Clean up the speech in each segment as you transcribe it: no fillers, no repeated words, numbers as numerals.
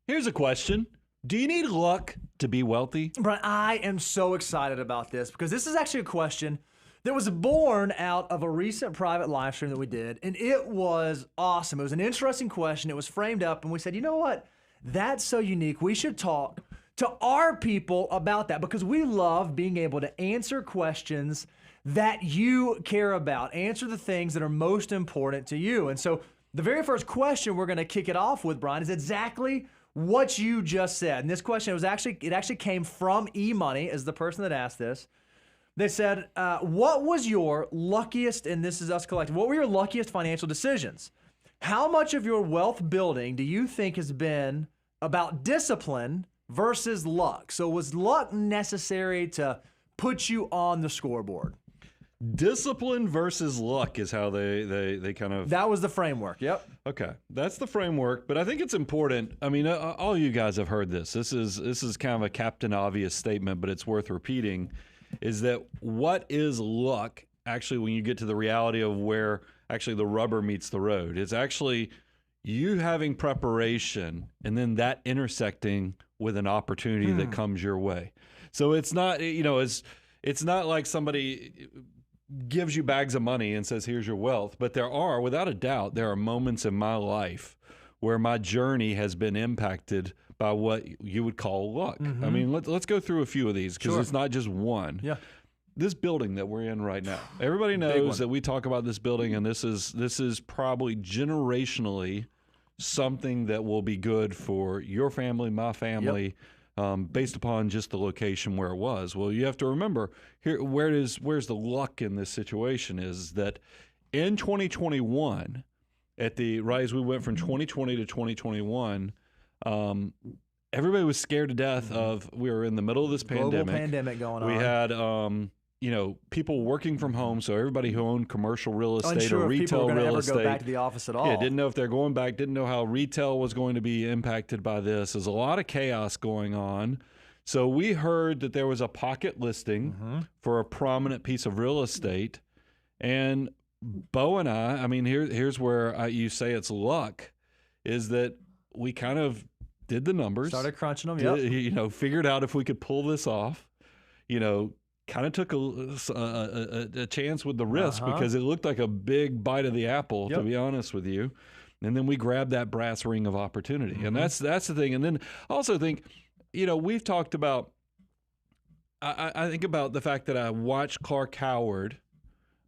Here's a question. Do you need luck to be wealthy? Brian, I am so excited about this because this is actually a question that was born out of a recent private live stream that we did, and it was awesome. It was an interesting question. It was framed up, and we said, you know what? That's so unique. We should talk to our people about that because we love being able to answer questions that you care about, answer the things that are most important to you. And so the very first question we're going to kick it off with, Brian, is exactly what you just said. And this question, it actually came from eMoney as the person that asked this. They said, what was your luckiest, and this is us collective, what were your luckiest financial decisions? How much of your wealth building do you think has been about discipline versus luck? So was luck necessary to put you on the scoreboard? Discipline versus luck is how they kind of... That was the framework, yep. Okay, that's the framework, but I think it's important. I mean, all you guys have heard this. This is kind of a Captain Obvious statement, but it's worth repeating, is that what is luck actually when you get to the reality of where actually the rubber meets the road? It's actually you having preparation and then that intersecting with an opportunity that comes your way. So it's not, it's not like somebody gives you bags of money and says, here's your wealth. But without a doubt, there are moments in my life where my journey has been impacted by what you would call luck. I mean, let's go through a few of these because it's not just one. Yeah. This building that we're in right now, everybody knows that we talk about this building, and this is probably generationally something that will be good for your family, my family, based upon just the location where it was. Well, you have to remember here, where's the luck in this situation is that in 2021, as we went from 2020 to 2021, everybody was scared to death of, we were in the middle of this Global pandemic. pandemic going on. We had, people working from home. So everybody who owned commercial real estate Unsure or if people retail were real ever estate. go back to the office at all. Yeah, didn't know if they're going back, didn't know how retail was going to be impacted by this. There's a lot of chaos going on. So we heard that there was a pocket listing for a prominent piece of real estate. And Bo and I mean, here's where you say it's luck, is that we kind of did the numbers. Started crunching them, figured out if we could pull this off, kind of took a chance with the risk because it looked like a big bite of the apple, to be honest with you. And then we grabbed that brass ring of opportunity. And that's the thing. And then I also think, we've talked about, I think about the fact that I watched Clark Howard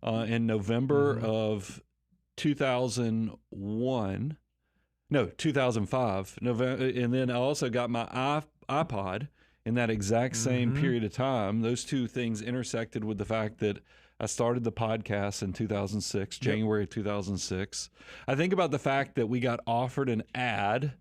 in November of 2005, November, and then I also got my iPod in that exact same period of time. Those two things intersected with the fact that I started the podcast in 2006, January of 2006. I think about the fact that we got offered an ad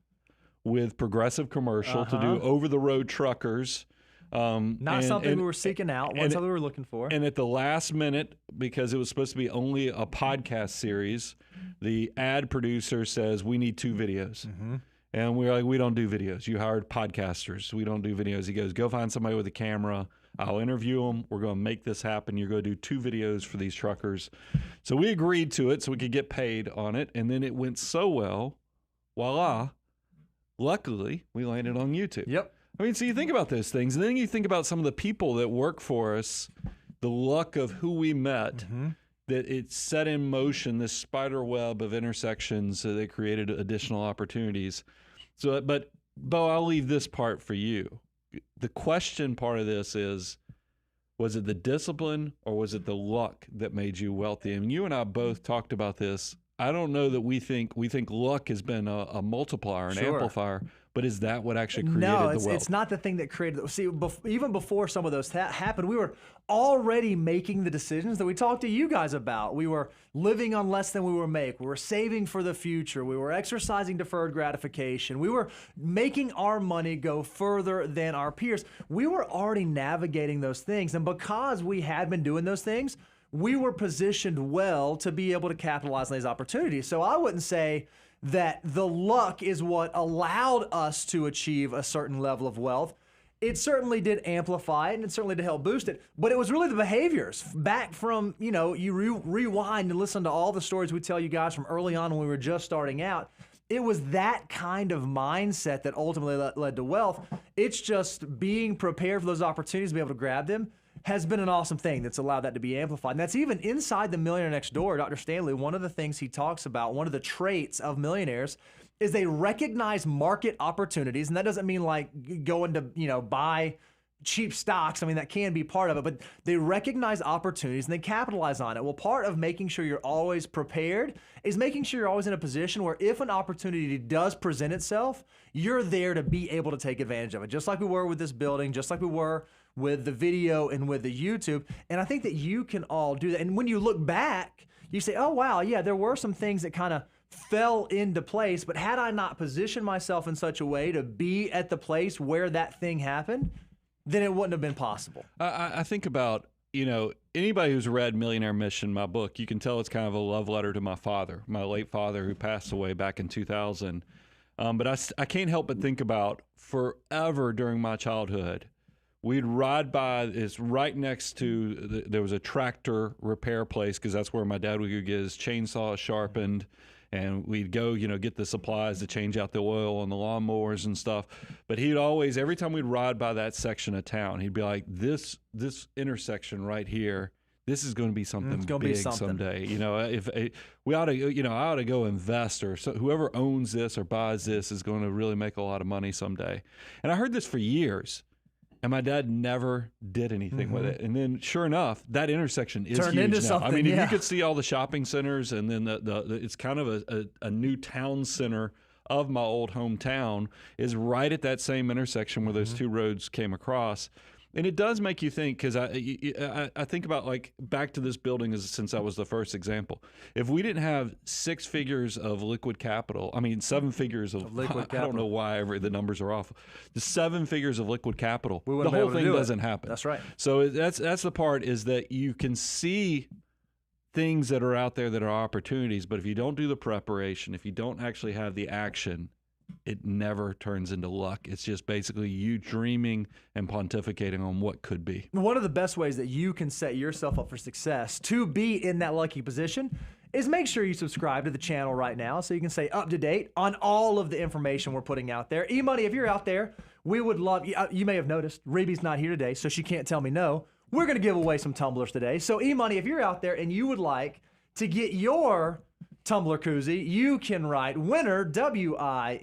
with Progressive Commercial to do over-the-road truckers. Not something we were seeking out, something we were looking for. And at the last minute, because it was supposed to be only a podcast series, the ad producer says, we need 2 videos. And we're like, we don't do videos. You hired podcasters. We don't do videos. He goes, go find somebody with a camera. I'll interview them. We're going to make this happen. You're going to do 2 videos for these truckers. So we agreed to it so we could get paid on it. And then it went so well, voila, luckily, we landed on YouTube. Yep. I mean, so you think about those things, and then you think about some of the people that work for us, the luck of who we met, that it set in motion this spider web of intersections that created additional opportunities. So, but Bo, I'll leave this part for you. The question part of this is, was it the discipline or was it the luck that made you wealthy? And you and I both talked about this. I don't know that we think luck has been a multiplier, an amplifier, but is that what actually created the wealth? No, it's not the thing that created it. See, even before some of those happened, we were already making the decisions that we talked to you guys about. We were living on less than we were making. We were saving for the future. We were exercising deferred gratification. We were making our money go further than our peers. We were already navigating those things. And because we had been doing those things, we were positioned well to be able to capitalize on these opportunities. So I wouldn't say that the luck is what allowed us to achieve a certain level of wealth. It certainly did amplify it, and it certainly did help boost it, but it was really the behaviors back from, you rewind and listen to all the stories we tell you guys from early on when we were just starting out. it was that kind of mindset that ultimately led to wealth. It's just being prepared for those opportunities to be able to grab them has been an awesome thing that's allowed that to be amplified. And that's even inside the Millionaire Next Door, Dr. Stanley, one of the things he talks about, one of the traits of millionaires is they recognize market opportunities. And that doesn't mean like going to, buy cheap stocks. I mean, that can be part of it, but they recognize opportunities and they capitalize on it. Well, part of making sure you're always prepared is making sure you're always in a position where if an opportunity does present itself, you're there to be able to take advantage of it. Just like we were with this building, just like we were with the video and with the YouTube. And I think that you can all do that. And when you look back, you say, oh, wow, yeah, there were some things that kind of fell into place, but had I not positioned myself in such a way to be at the place where that thing happened, then it wouldn't have been possible. I think about, anybody who's read Millionaire Mission, my book, you can tell it's kind of a love letter to my father, my late father who passed away back in 2000. But I can't help but think about forever during my childhood, we'd ride by, it's right next to, there was a tractor repair place because that's where my dad would go get his chainsaw sharpened. And we'd go, get the supplies to change out the oil on the lawnmowers and stuff. But he'd always, every time we'd ride by that section of town, he'd be like, this intersection right here, this is going to be something big someday. If we ought to, I ought to go invest, or whoever owns this or buys this is going to really make a lot of money someday. And I heard this for years. And my dad never did anything with it. And then, sure enough, that intersection is turned huge into now. something. I mean, if you could see all the shopping centers, and then it's kind of a new town center of my old hometown is right at that same intersection where those two roads came across. And it does make you think, because I think about, like, back to this building since I was the first example. If we didn't have 6 figures of liquid capital, 7 figures of liquid capital. I don't know why the numbers are off. The 7 figures of liquid capital, the whole thing doesn't happen. That's right. So that's the part, is that you can see things that are out there that are opportunities, but if you don't do the preparation, if you don't actually have the action, it never turns into luck. It's just basically you dreaming and pontificating on what could be. One of the best ways that you can set yourself up for success to be in that lucky position is make sure you subscribe to the channel right now so you can stay up to date on all of the information we're putting out there. E-Money, if you're out there, we would love, you may have noticed, Reeby's not here today, so she can't tell me no. We're going to give away some tumblers today. So E-Money, if you're out there and you would like to get your tumbler koozie, you can write winner, WINNER,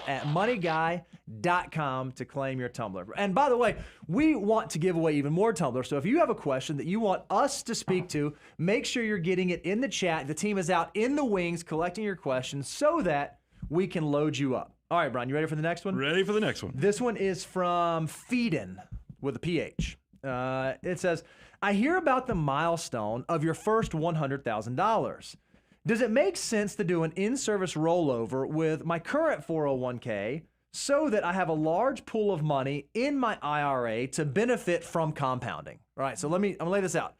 at moneyguy.com to claim your tumbler. And by the way, we want to give away even more tumblers. So if you have a question that you want us to speak to, make sure you're getting it in the chat. The team is out in the wings collecting your questions so that we can load you up. All right, Brian, you ready for the next one? Ready for the next one. This one is from Feeden with a PH. It says, I hear about the milestone of your first $100,000. Does it make sense to do an in-service rollover with my current 401k so that I have a large pool of money in my IRA to benefit from compounding? All right, so I'm gonna lay this out.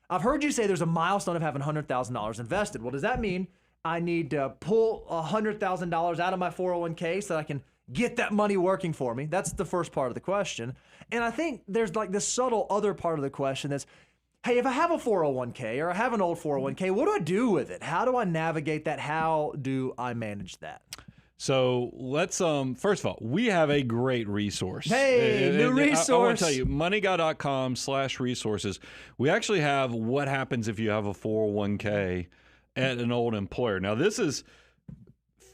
I've heard you say there's a milestone of having $100,000 invested. Well, does that mean I need to pull $100,000 out of my 401k so that I can get that money working for me? That's the first part of the question. And I think there's like this subtle other part of the question that's, hey, if I have a 401k or I have an old 401k, what do I do with it? How do I navigate that? How do I manage that? So let's, first of all, we have a great resource. Hey, new resource. I want to tell you, moneyguy.com/resources. We actually have what happens if you have a 401k at an old employer. Now, this is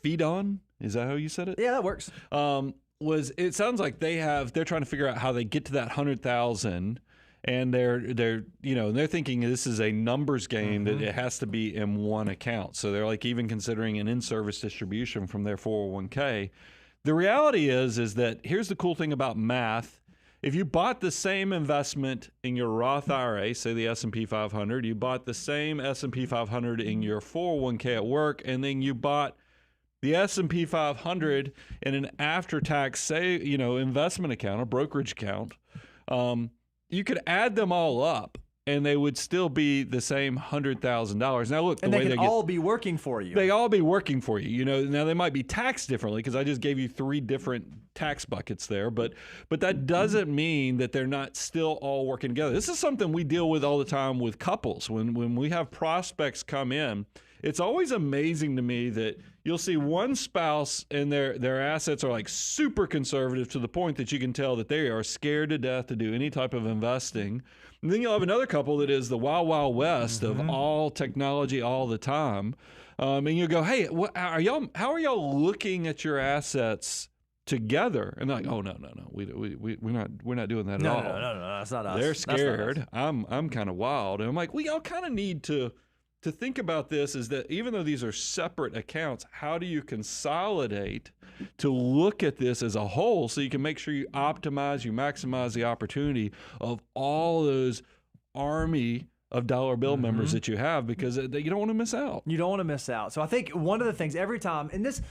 Feedon. Is that how you said it? Yeah, that works. It sounds like they're trying to figure out how they get to that 100,000. And they're thinking this is a numbers game, that it has to be in one account. So they're like even considering an in-service distribution from their 401k. The reality is that here's the cool thing about math. If you bought the same investment in your Roth IRA, say the S&P 500, you bought the same S&P 500 in your 401k at work, and then you bought the S&P 500 in an after-tax, investment account, a brokerage account, you could add them all up, and they would still be the same $100,000. Now, look, and they can all be working for you. They all be working for you. Now they might be taxed differently because I just gave you 3 different tax buckets there, but that doesn't mean that they're not still all working together. This is something we deal with all the time with couples. When we have prospects come in it's always amazing to me that you'll see one spouse and their assets are like super conservative to the point that you can tell that they are scared to death to do any type of investing. And then you'll have another couple that is the wild, wild west of all technology all the time. And you go, hey, how are y'all looking at your assets together? And they're like, oh, no, we're not doing that at all. No, that's not us. They're scared. I'm kind of wild. And I'm like, well, y'all kind of need to think about this, is that even though these are separate accounts, how do you consolidate to look at this as a whole so you can make sure you optimize, you maximize the opportunity of all those army of dollar bill members that you have, because you don't want to miss out. You don't want to miss out. So I think one of the things every time, and this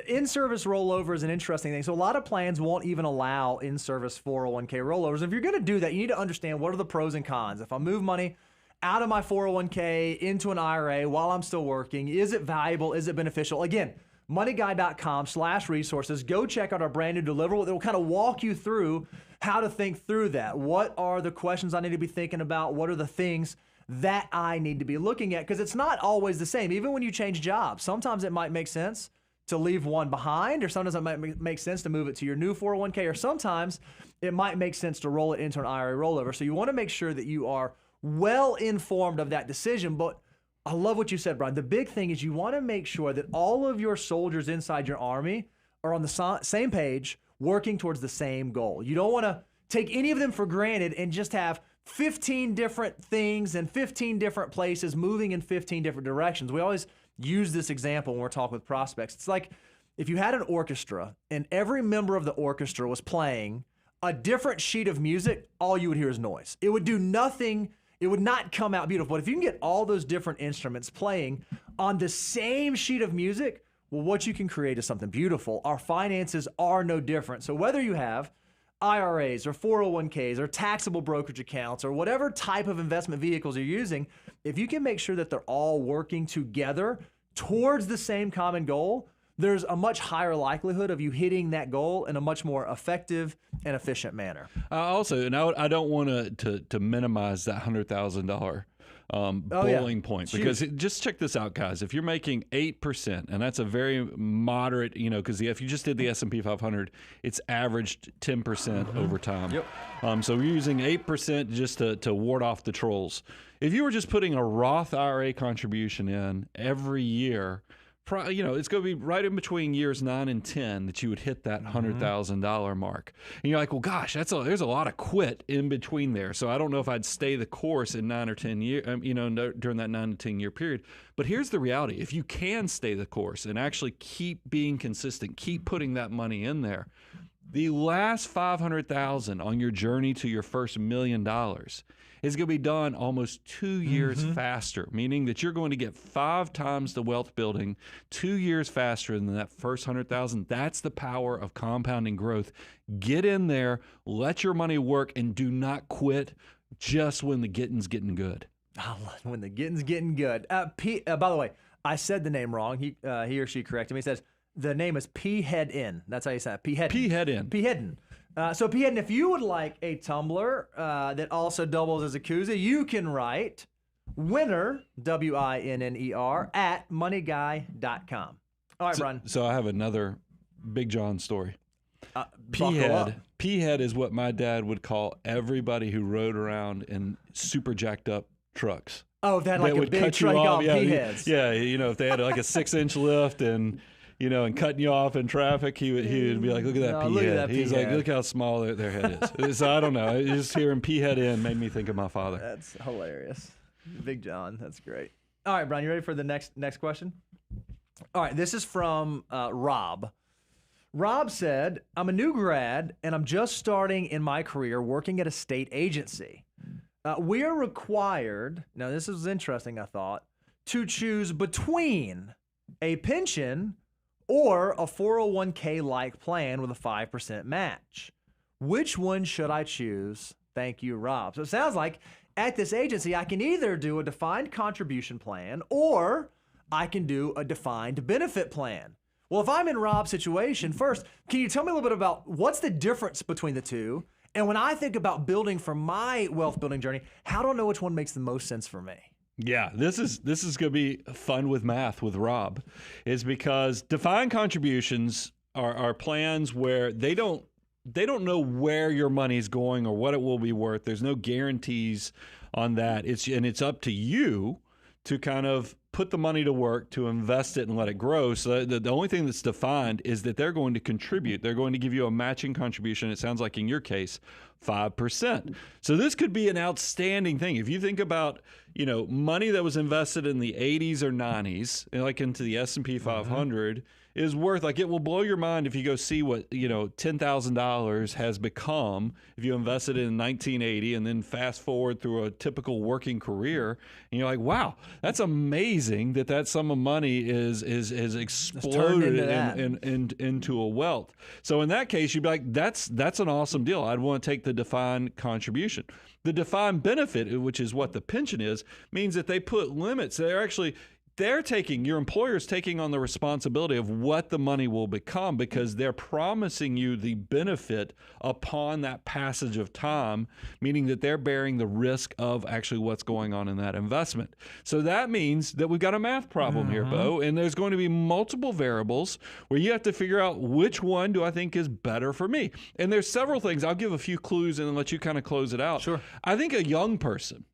in-service rollover is an interesting thing. So a lot of plans won't even allow in-service 401k rollovers. If you're going to do that, you need to understand what are the pros and cons. If I move money out of my 401k into an IRA while I'm still working, is it valuable? Is it beneficial? Again, moneyguy.com/resources. Go check out our brand new deliverable that will kind of walk you through how to think through that. What are the questions I need to be thinking about? What are the things that I need to be looking at? Because it's not always the same. Even when you change jobs, sometimes it might make sense to leave one behind, or sometimes it might make sense to move it to your new 401k, or sometimes it might make sense to roll it into an IRA rollover. So you want to make sure that you are well informed of that decision. But I love what you said, Brian. The big thing is you want to make sure that all of your soldiers inside your army are on the same page, working towards the same goal. You don't want to take any of them for granted and just have 15 different things and 15 different places moving in 15 different directions. We always use this example when we're talking with prospects. It's like if you had an orchestra and every member of the orchestra was playing a different sheet of music, all you would hear is noise. It would do nothing. It would not come out beautiful. But if you can get all those different instruments playing on the same sheet of music, well, what you can create is something beautiful. Our finances are no different. So whether you have IRAs or 401ks or taxable brokerage accounts or whatever type of investment vehicles you're using, if you can make sure that they're all working together towards the same common goal, there's a much higher likelihood of you hitting that goal in a much more effective and efficient manner. Also, and I don't want to minimize that $100,000 bowling point, because just check this out, guys. If you're making 8%, and that's a very moderate, because if you just did the S&P 500, it's averaged 10% over time. Yep. So we're using 8% just to ward off the trolls. If you were just putting a Roth IRA contribution in every year, it's going to be right in between years 9 and 10 that you would hit that $100,000 mark. And you're like, well, gosh, there's a lot of quit in between there. So I don't know if I'd stay the course in 9 or 10 years, during that 9 to 10 year period. But here's the reality. If you can stay the course and actually keep being consistent, keep putting that money in there, the last $500,000 on your journey to your first $1 million is going to be done almost 2 years faster, meaning that you're going to get 5 times the wealth building 2 years faster than that first 100,000. That's the power of compounding growth. Get in there, let your money work, and do not quit just when the getting's getting good. When the getting's getting good. By the way, I said the name wrong. He or she corrected me. He says the name is P Head In. That's how you say it. P Head In. P Head In. So, P. Hedden, if you would like a tumbler that also doubles as a koozie, you can write winner, WINNER, at moneyguy.com. All right, Brian. So I have another Big John story. P-head is what my dad would call everybody who rode around in super jacked up trucks. Oh, if they had like a big truck on P-heads. Yeah, if they had like a 6-inch lift and cutting you off in traffic, he would be like, look at that P-head. He's like, look how small their head is. So I don't know. Just hearing P-head in made me think of my father. That's hilarious. Big John. That's great. All right, Brian, you ready for the next question? All right, this is from Rob. Rob said, I'm a new grad, and I'm just starting in my career working at a state agency. We are required, now this is interesting, I thought, to choose between a pension or a 401k-like plan with a 5% match. Which one should I choose? Thank you, Rob. So it sounds like at this agency, I can either do a defined contribution plan or I can do a defined benefit plan. Well, if I'm in Rob's situation, first, can you tell me a little bit about what's the difference between the two? And when I think about building for my wealth building journey, how do I know which one makes the most sense for me? Yeah, this is going to be fun with math with Rob, is because defined contributions are plans where they don't know where your money is going or what it will be worth. There's no guarantees on that. It's up to you to kind of put the money to work, to invest it and let it grow. So the only thing that's defined is that they're going to contribute. They're going to give you a matching contribution. It sounds like in your case, 5%. So this could be an outstanding thing. If you think about, money that was invested in the 80s or 90s, like into the S&P 500, is worth, like, it will blow your mind if you go see what, $10,000 has become if you invested in 1980 and then fast forward through a typical working career. And you're like, wow, that's amazing that sum of money is exploded into a wealth. So in that case, you'd be like, that's an awesome deal. I'd want to take the defined contribution. The defined benefit, which is what the pension is, means that they put limits. Your employer's taking on the responsibility of what the money will become, because they're promising you the benefit upon that passage of time, meaning that they're bearing the risk of actually what's going on in that investment. So that means that we've got a math problem here, Bo, and there's going to be multiple variables where you have to figure out which one do I think is better for me. And there's several things. I'll give a few clues and then let you kind of close it out. Sure. I think a young person,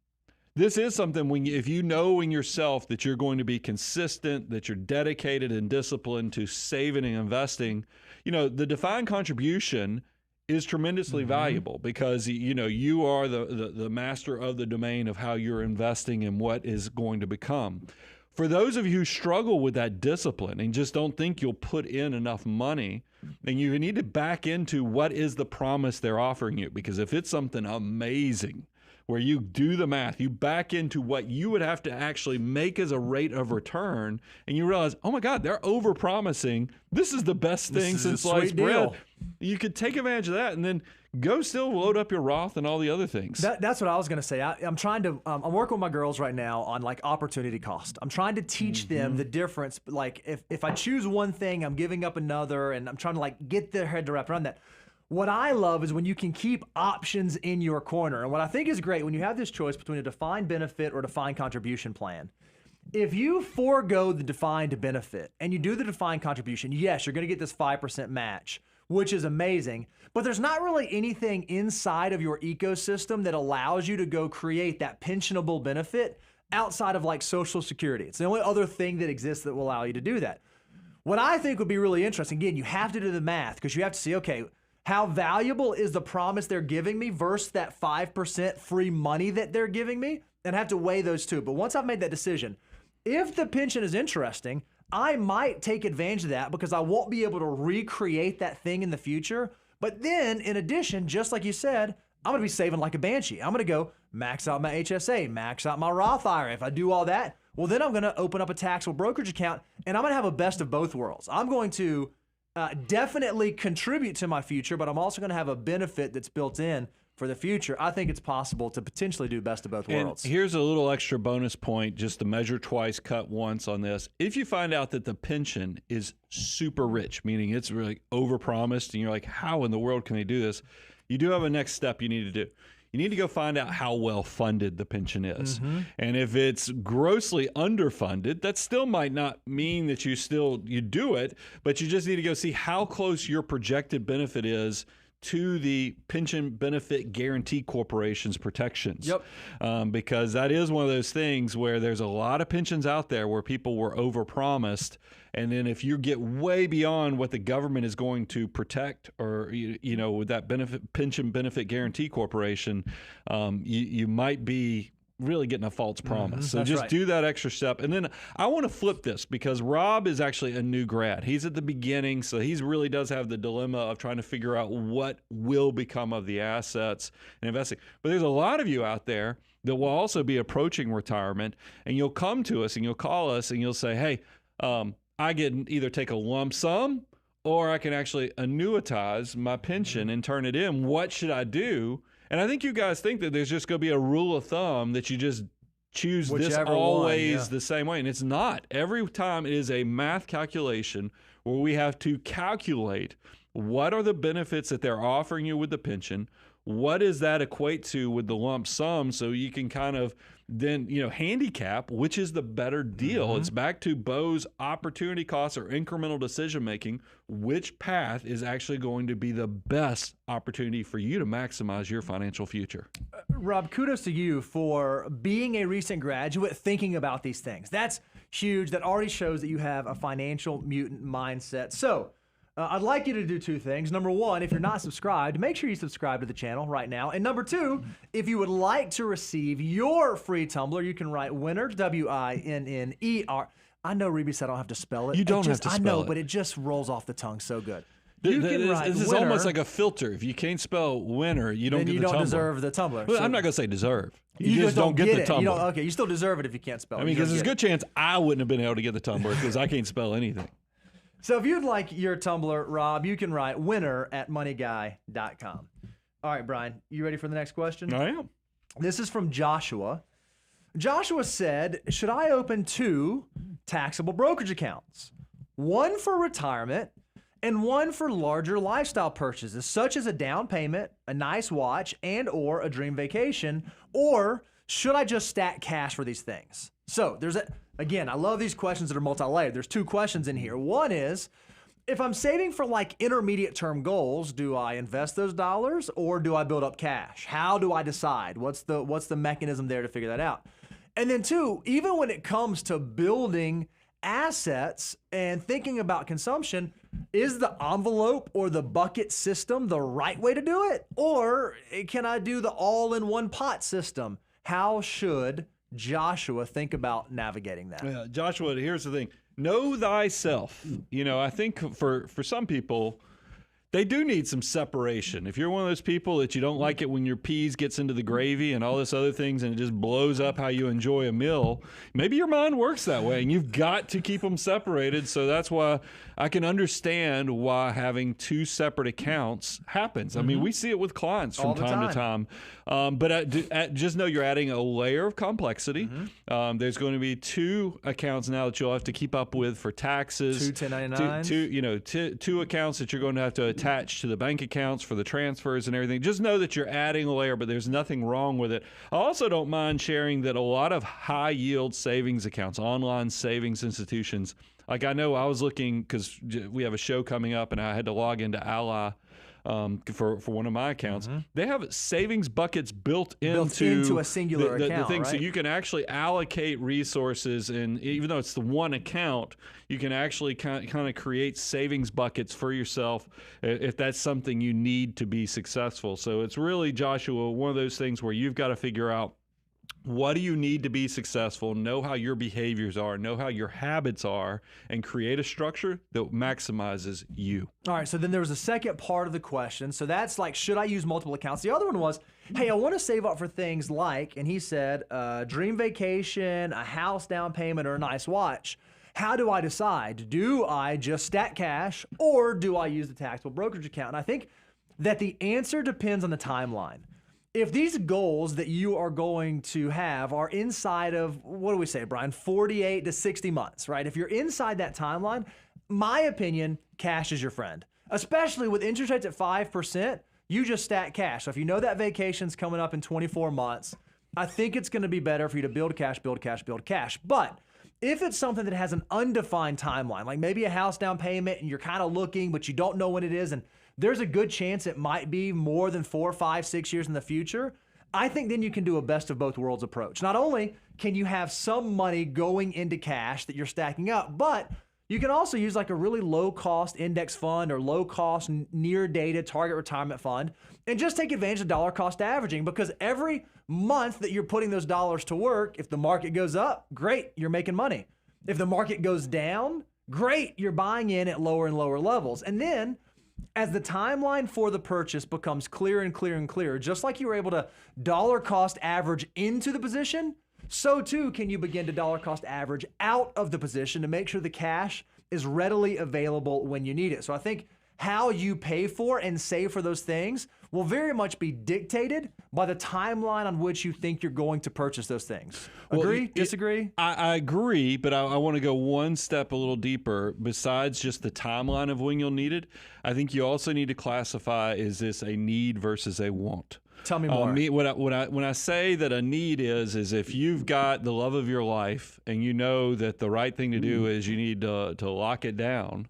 this is something if you know in yourself that you're going to be consistent, that you're dedicated and disciplined to saving and investing, the defined contribution is tremendously valuable, because you are the master of the domain of how you're investing and what is going to become. For those of you who struggle with that discipline and just don't think you'll put in enough money, then you need to back into what is the promise they're offering you, because if it's something amazing, where you do the math, you back into what you would have to actually make as a rate of return, and you realize, oh my God, they're over-promising. This is the best thing since sliced bread. You could take advantage of that and then go still load up your Roth and all the other things. That's what I was going to say. I'm trying to, I'm working with my girls right now on like opportunity cost. I'm trying to teach them the difference. Like if I choose one thing, I'm giving up another, and I'm trying to like get their head to wrap around that. What I love is when you can keep options in your corner. And what I think is great, when you have this choice between a defined benefit or defined contribution plan, if you forego the defined benefit and you do the defined contribution, yes, you're going to get this 5% match, which is amazing. But there's not really anything inside of your ecosystem that allows you to go create that pensionable benefit outside of like Social Security. It's the only other thing that exists that will allow you to do that. What I think would be really interesting, again, you have to do the math, because you have to see, okay, how valuable is the promise they're giving me versus that 5% free money that they're giving me? And I have to weigh those two. But once I've made that decision, if the pension is interesting, I might take advantage of that, because I won't be able to recreate that thing in the future. But then, in addition, just like you said, I'm going to be saving like a banshee. I'm going to go max out my HSA, max out my Roth IRA. If I do all that, well, then I'm going to open up a taxable brokerage account, and I'm going to have a best of both worlds. I'm going to definitely contribute to my future, but I'm also going to have a benefit that's built in for the future. I think it's possible to potentially do best of both worlds. And here's a little extra bonus point, just to measure twice, cut once on this. If you find out that the pension is super rich, meaning it's really overpromised, and you're like, how in the world can they do this? You do have a next step you need to do. You need to go find out how well funded the pension is. And if it's grossly underfunded, that still might not mean that you do it, but you just need to go see how close your projected benefit is to the Pension Benefit Guaranty Corporation's protections. Because that is one of those things where there's a lot of pensions out there where people were overpromised, and then if you get way beyond what the government is going to protect, or with that Pension Benefit Guaranty Corporation, you might be really getting a false promise. So just do that extra step. And then I want to flip this, because Rob is actually a new grad. He's at the beginning, so he really does have the dilemma of trying to figure out what will become of the assets and investing. But there's a lot of you out there that will also be approaching retirement, and you'll come to us and you'll call us and you'll say, hey, I can either take a lump sum, or I can actually annuitize my pension and turn it in. What should I do? And I think you guys think that there's just going to be a rule of thumb that you just choose this always the same way. And it's not. Every time it is a math calculation where we have to calculate what are the benefits that they're offering you with the pension, what does that equate to with the lump sum, so you can kind of then, handicap which is the better deal. It's back to Bo's opportunity costs or incremental decision making. Which path is actually going to be the best opportunity for you to maximize your financial future? Rob, kudos to you for being a recent graduate, thinking about these things. That's huge. That already shows that you have a financial mutant mindset. So I'd like you to do two things. Number one, if you're not subscribed, make sure you subscribe to the channel right now. And number two, if you would like to receive your free tumbler, you can write winner, WINNER. I know Reby said I don't have to spell it. You don't have to spell it. I know, but it just rolls off the tongue so good. You can write this is winner, almost like a filter. If you can't spell winner, you don't get the tumbler. Then you don't deserve the tumbler. Well, So I'm not going to say deserve. you just don't get the it. tumbler. Okay, you still deserve it if you can't spell it. I mean, You because don't there's a get good chance I wouldn't have been able to get the tumbler because I can't spell anything. So if you'd like your tumbler, Rob, you can write winner at moneyguy.com. All right, Brian, you ready for the next question? I am. This is from Joshua. Joshua said, should I open 2 taxable brokerage accounts? One for retirement and one for larger lifestyle purchases, such as a down payment, a nice watch, and or a dream vacation? Or should I just stack cash for these things? So again, I love these questions that are multi-layered. There's 2 questions in here. One is, if I'm saving for like intermediate term goals, do I invest those dollars or do I build up cash? How do I decide? What's the mechanism there to figure that out? And then 2, even when it comes to building assets and thinking about consumption, is the envelope or the bucket system the right way to do it? Or can I do the all-in-one pot system? How should Joshua think about navigating that? Yeah, Joshua, here's the thing. Know thyself. I think for some people, they do need some separation. If you're one of those people that you don't like it when your peas gets into the gravy and all this other things and it just blows up how you enjoy a meal, maybe your mind works that way and you've got to keep them separated. So that's why I can understand why having 2 separate accounts happens. I mean, we see it with clients from time to time. But just know you're adding a layer of complexity. There's going to be 2 accounts now that you'll have to keep up with for taxes. 2 1099s. Two accounts that you're going to have to attach to the bank accounts for the transfers and everything. Just know that you're adding a layer, but there's nothing wrong with it. I also don't mind sharing that a lot of high yield savings accounts, online savings institutions, like I know I was looking because we have a show coming up and I had to log into Ally for one of my accounts. They have savings buckets built into a singular account, the thing. right? So you can actually allocate resources, and even though it's the one account, you can actually kind of create savings buckets for yourself if that's something you need to be successful. So it's really, Joshua, one of those things where you've got to figure out, what do you need to be successful? Know how your behaviors are, know how your habits are, and create a structure that maximizes you. All right, so then there was a second part of the question. So that's like, should I use multiple accounts? The other one was, hey, I want to save up for things like, and he said, dream vacation, a house down payment, or a nice watch. How do I decide? Do I just stack cash or do I use the taxable brokerage account? And I think that the answer depends on the timeline. If these goals that you are going to have are inside of, what do we say, Brian, 48 to 60 months, right? If you're inside that timeline, my opinion, cash is your friend. Especially with interest rates at 5%, you just stack cash. So if you know that vacation's coming up in 24 months, I think it's going to be better for you to build cash, build cash, build cash. But if it's something that has an undefined timeline, like maybe a house down payment and you're kind of looking, but you don't know when it is, and there's a good chance it might be more than 4, 5, 6 years in the future, I think then you can do a best of both worlds approach. Not only can you have some money going into cash that you're stacking up, but you can also use like a really low cost index fund or low cost near dated target retirement fund and just take advantage of dollar cost averaging, because every month that you're putting those dollars to work, if the market goes up, great, you're making money. If the market goes down, great, you're buying in at lower and lower levels. And then as the timeline for the purchase becomes clearer and clearer and clearer, just like you were able to dollar cost average into the position, so too can you begin to dollar cost average out of the position to make sure the cash is readily available when you need it. So I think how you pay for and save for those things will very much be dictated by the timeline on which you think you're going to purchase those things. Agree? Disagree? I agree, but I want to go one step a little deeper. Besides just the timeline of when you'll need it, I think you also need to classify, is this a need versus a want? Tell me more. When I say that a need is if you've got the love of your life and you know that the right thing to do is you need to lock it down,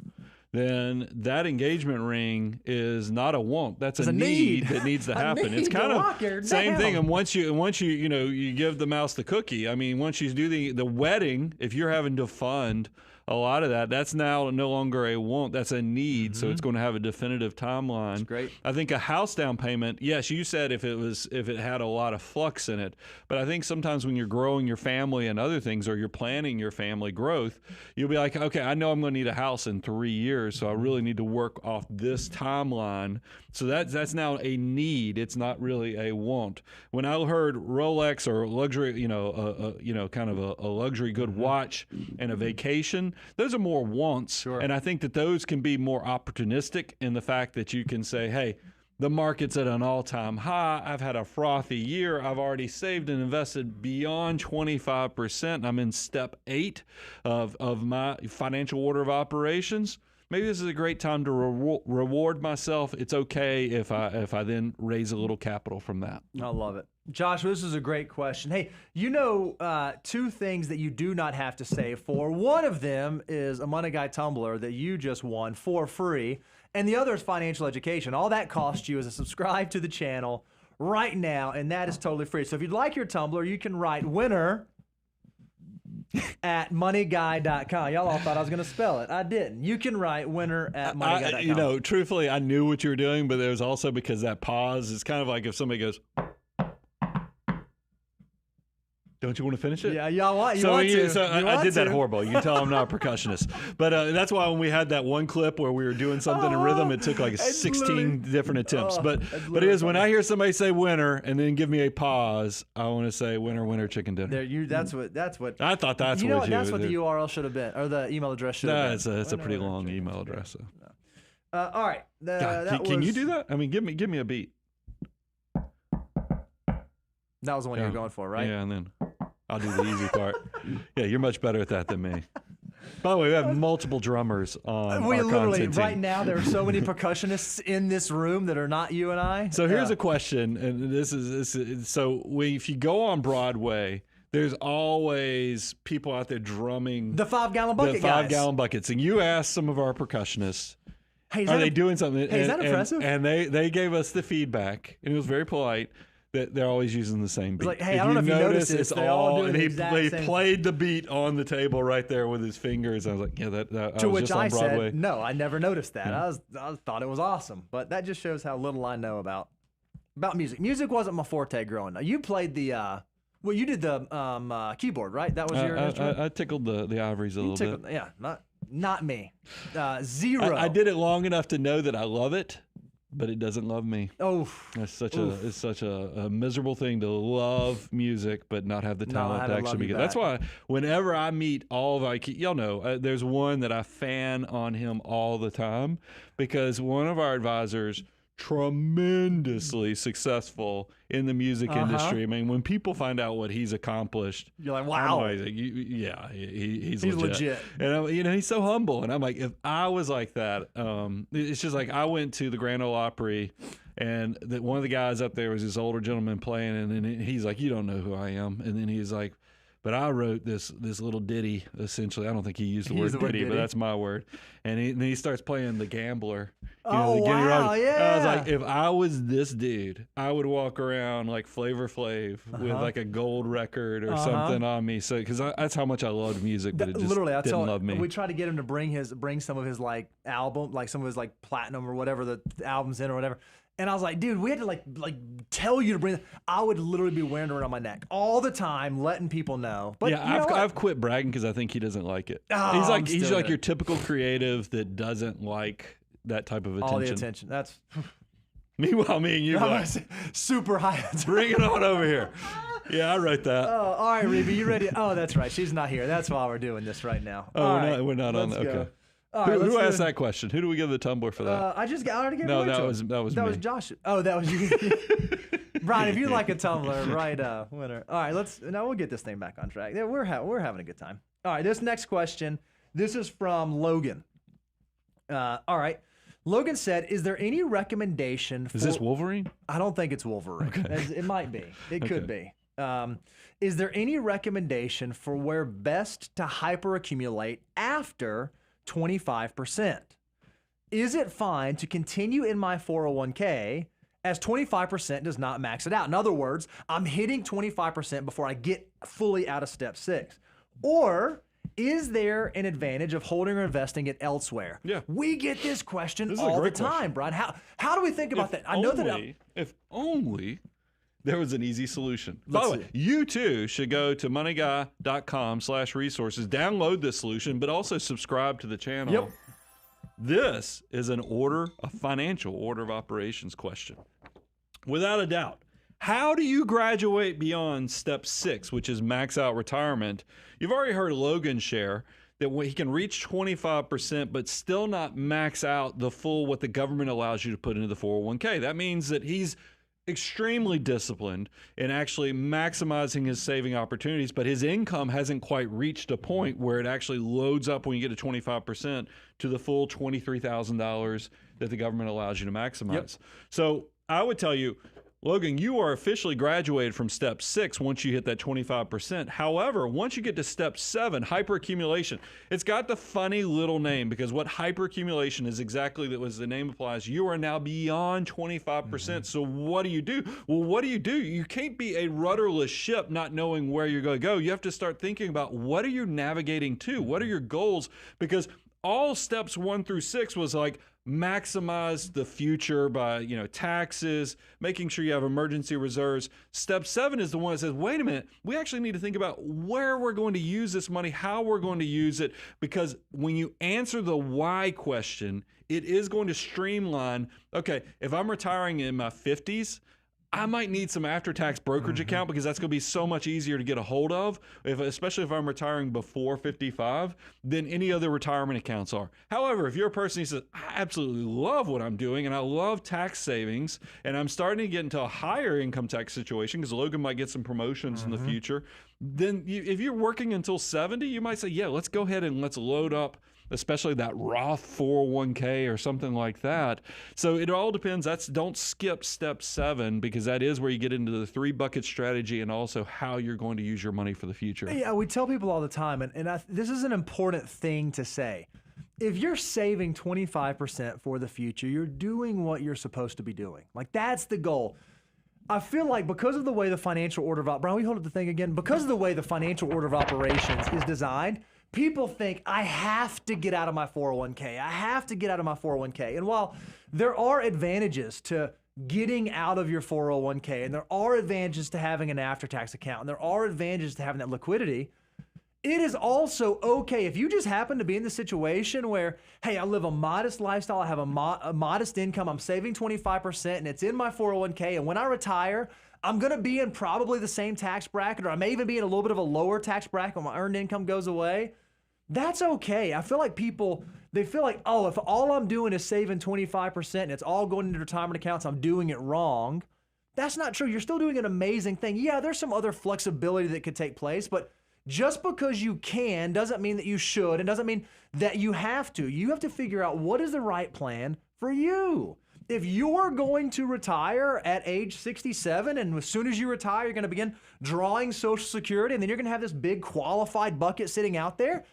then that engagement ring is not a want. That's a need that needs to happen. It's kind of same thing. And once you give the mouse the cookie. I mean, once you do the wedding, if you're having to fund a lot of that's now no longer a want. That's a need. So it's going to have a definitive timeline. That's great. I think a house down payment, yes, you said if it had a lot of flux in it, but I think sometimes when you're growing your family and other things, or you're planning your family growth, you'll be like, okay, I know I'm going to need a house in 3 years, so I really need to work off this timeline. So that's now a need. It's not really a want. When I heard Rolex or luxury, kind of a luxury good watch and a vacation, those are more wants. Sure. And I think that those can be more opportunistic in the fact that you can say, hey, the market's at an all-time high. I've had a frothy year. I've already saved and invested beyond 25%. I'm in step 8 of my financial order of operations. Maybe this is a great time to reward myself. It's okay if I then raise a little capital from that. I love it. Josh, this is a great question. Hey, 2 things that you do not have to save for. One of them is a Money Guy tumbler that you just won for free, and the other is financial education. All that costs you is to subscribe to the channel right now, and that is totally free. So if you'd like your tumbler, you can write winner at moneyguy.com. Y'all all thought I was going to spell it. I didn't. You can write winner at moneyguy.com. Truthfully, I knew what you were doing, but there was also because that pause is kind of like if somebody goes, don't you want to finish it? Yeah, y'all want So I did to. that horrible. You can tell I'm not a percussionist. But that's why when we had that one clip where we were doing something in rhythm, it took like 16 different attempts. But it is when I hear somebody say winner and then give me a pause, I want to say winner, winner, chicken dinner. That's what. I thought that's what that's what the URL should have been, or the email address should have been. It's a pretty long email address. So. All right. Can you do that? I mean, give me a beat. That was the one you were going for, right? Yeah, and then I'll do the easy part. Yeah, you're much better at that than me. By the way, we have multiple drummers on our content team. Right now, there are so many percussionists in this room that are not you and I. So here's a question, and this is if you go on Broadway, there's always people out there drumming the 5-gallon bucket the 5-gallon buckets, and you ask some of our percussionists, hey, are they doing something? Hey, is that impressive? And they gave us the feedback, and it was very polite. That they're always using the same beat. It's like, hey, I don't know if you noticed it's they're all doing and the he exact same played the beat on the table right there with his fingers. I was like, yeah, that to was which just on I Broadway. said, no, I never noticed that. Yeah. I thought it was awesome, but that just shows how little I know about music. Music wasn't my forte growing up. You played the you did the keyboard, right? That was your instrument. I tickled the ivories a little bit. Yeah, not me. Zero. I did it long enough to know that I love it. But it doesn't love me. Oh, it's such a miserable thing to love music, but not have the talent to actually be good. That's why whenever I meet all of y'all know, there's one that I fan on him all the time because one of our advisors, tremendously successful in the music industry. I mean, when people find out what he's accomplished, you're like, wow. He's legit. And he's so humble. And I'm like, if I was like that, it's just like I went to the Grand Ole Opry, and one of the guys up there was this older gentleman playing, and then he's like, you don't know who I am. And then he's like, but I wrote this little ditty, essentially. I don't think he used the word ditty, but that's my word. And then he starts playing The Gambler. Wow, yeah. I was like, if I was this dude, I would walk around like Flavor Flav with like a gold record or something on me. So, because that's how much I loved music, but it just didn't love me. We tried to get him to bring some of his like album, like some of his like platinum or whatever the album's in or whatever. And I was like, dude, we had to like tell you to bring. I would literally be wearing it around my neck all the time, letting people know. But yeah, I've quit bragging because I think he doesn't like it. Oh, he's like your typical creative that doesn't like that type of attention. All the attention. That's. Meanwhile, me and you like super high. Bring it on over here. Yeah, I wrote that. Oh, all right, Reba, you ready? Oh, that's right. She's not here. That's why we're doing this right now. Oh, we're not on that. Okay. All right, Who asked that question? Who do we give the tumbler for that? I already gave No, it away that to was him. that was That me. was Josh. Oh, that was you. Brian, if you like a tumbler, right, winner. All right, we'll get this thing back on track. Yeah, we're having a good time. All right, this next question, this is from Logan. All right. Logan said, is there any recommendation for... Is this Wolverine? I don't think it's Wolverine. Okay. It might be. It could be. Is there any recommendation for where best to hyperaccumulate after 25%? Is it fine to continue in my 401k as 25% does not max it out? In other words, I'm hitting 25% before I get fully out of step 6. Or is there an advantage of holding or investing it elsewhere? Yeah. We get this question This is a all the great time, Brian. How do we think about that? I know that if only there was an easy solution. By the way, you too should go to moneyguy.com/resources, download this solution, but also subscribe to the channel. Yep. This is a financial order of operations question. Without a doubt. How do you graduate beyond step 6, which is max out retirement? You've already heard Logan share that he can reach 25%, but still not max out the full what the government allows you to put into the 401k. That means that he's extremely disciplined in actually maximizing his saving opportunities, but his income hasn't quite reached a point where it actually loads up when you get to 25% to the full $23,000 that the government allows you to maximize. Yep. So I would tell you, Logan, you are officially graduated from step 6 once you hit that 25%. However, once you get to step 7, hyperaccumulation, it's got the funny little name because what hyperaccumulation is exactly as the name applies. You are now beyond 25%. So what do? Well, what do? You can't be a rudderless ship not knowing where you're going to go. You have to start thinking about what are you navigating to? What are your goals? Because all steps 1 through 6 was like, maximize the future by, taxes, making sure you have emergency reserves. Step 7 is the one that says, wait a minute, we actually need to think about where we're going to use this money, how we're going to use it, because when you answer the why question, it is going to streamline, okay, if I'm retiring in my 50s, I might need some after-tax brokerage account because that's going to be so much easier to get a hold of, especially if I'm retiring before 55, than any other retirement accounts are. However, if you're a person who says, I absolutely love what I'm doing and I love tax savings and I'm starting to get into a higher income tax situation because Logan might get some promotions in the future, then if you're working until 70, you might say, yeah, let's go ahead and let's load up especially that Roth 401k or something like that. So it all depends. Don't skip step 7 because that is where you get into the 3-bucket strategy and also how you're going to use your money for the future. Yeah, we tell people all the time, and this is an important thing to say. If you're saving 25% for the future, you're doing what you're supposed to be doing. Like, that's the goal. I feel like because of the way the financial order of Brian, we hold up the thing again. Because of the way the financial order of operations is designed, people think I have to get out of my 401k. I have to get out of my 401k. And while there are advantages to getting out of your 401k, and there are advantages to having an after-tax account, and there are advantages to having that liquidity, it is also okay if you just happen to be in the situation where, hey, I live a modest lifestyle, I have a modest income, I'm saving 25%, and it's in my 401k, and when I retire, I'm going to be in probably the same tax bracket, or I may even be in a little bit of a lower tax bracket when my earned income goes away. That's okay. I feel like they feel like, oh, if all I'm doing is saving 25% and it's all going into retirement accounts, I'm doing it wrong. That's not true. You're still doing an amazing thing. Yeah, there's some other flexibility that could take place, but just because you can doesn't mean that you should and doesn't mean that you have to. You have to figure out what is the right plan for you. If you're going to retire at age 67 and as soon as you retire, you're going to begin drawing Social Security and then you're going to have this big qualified bucket sitting out there,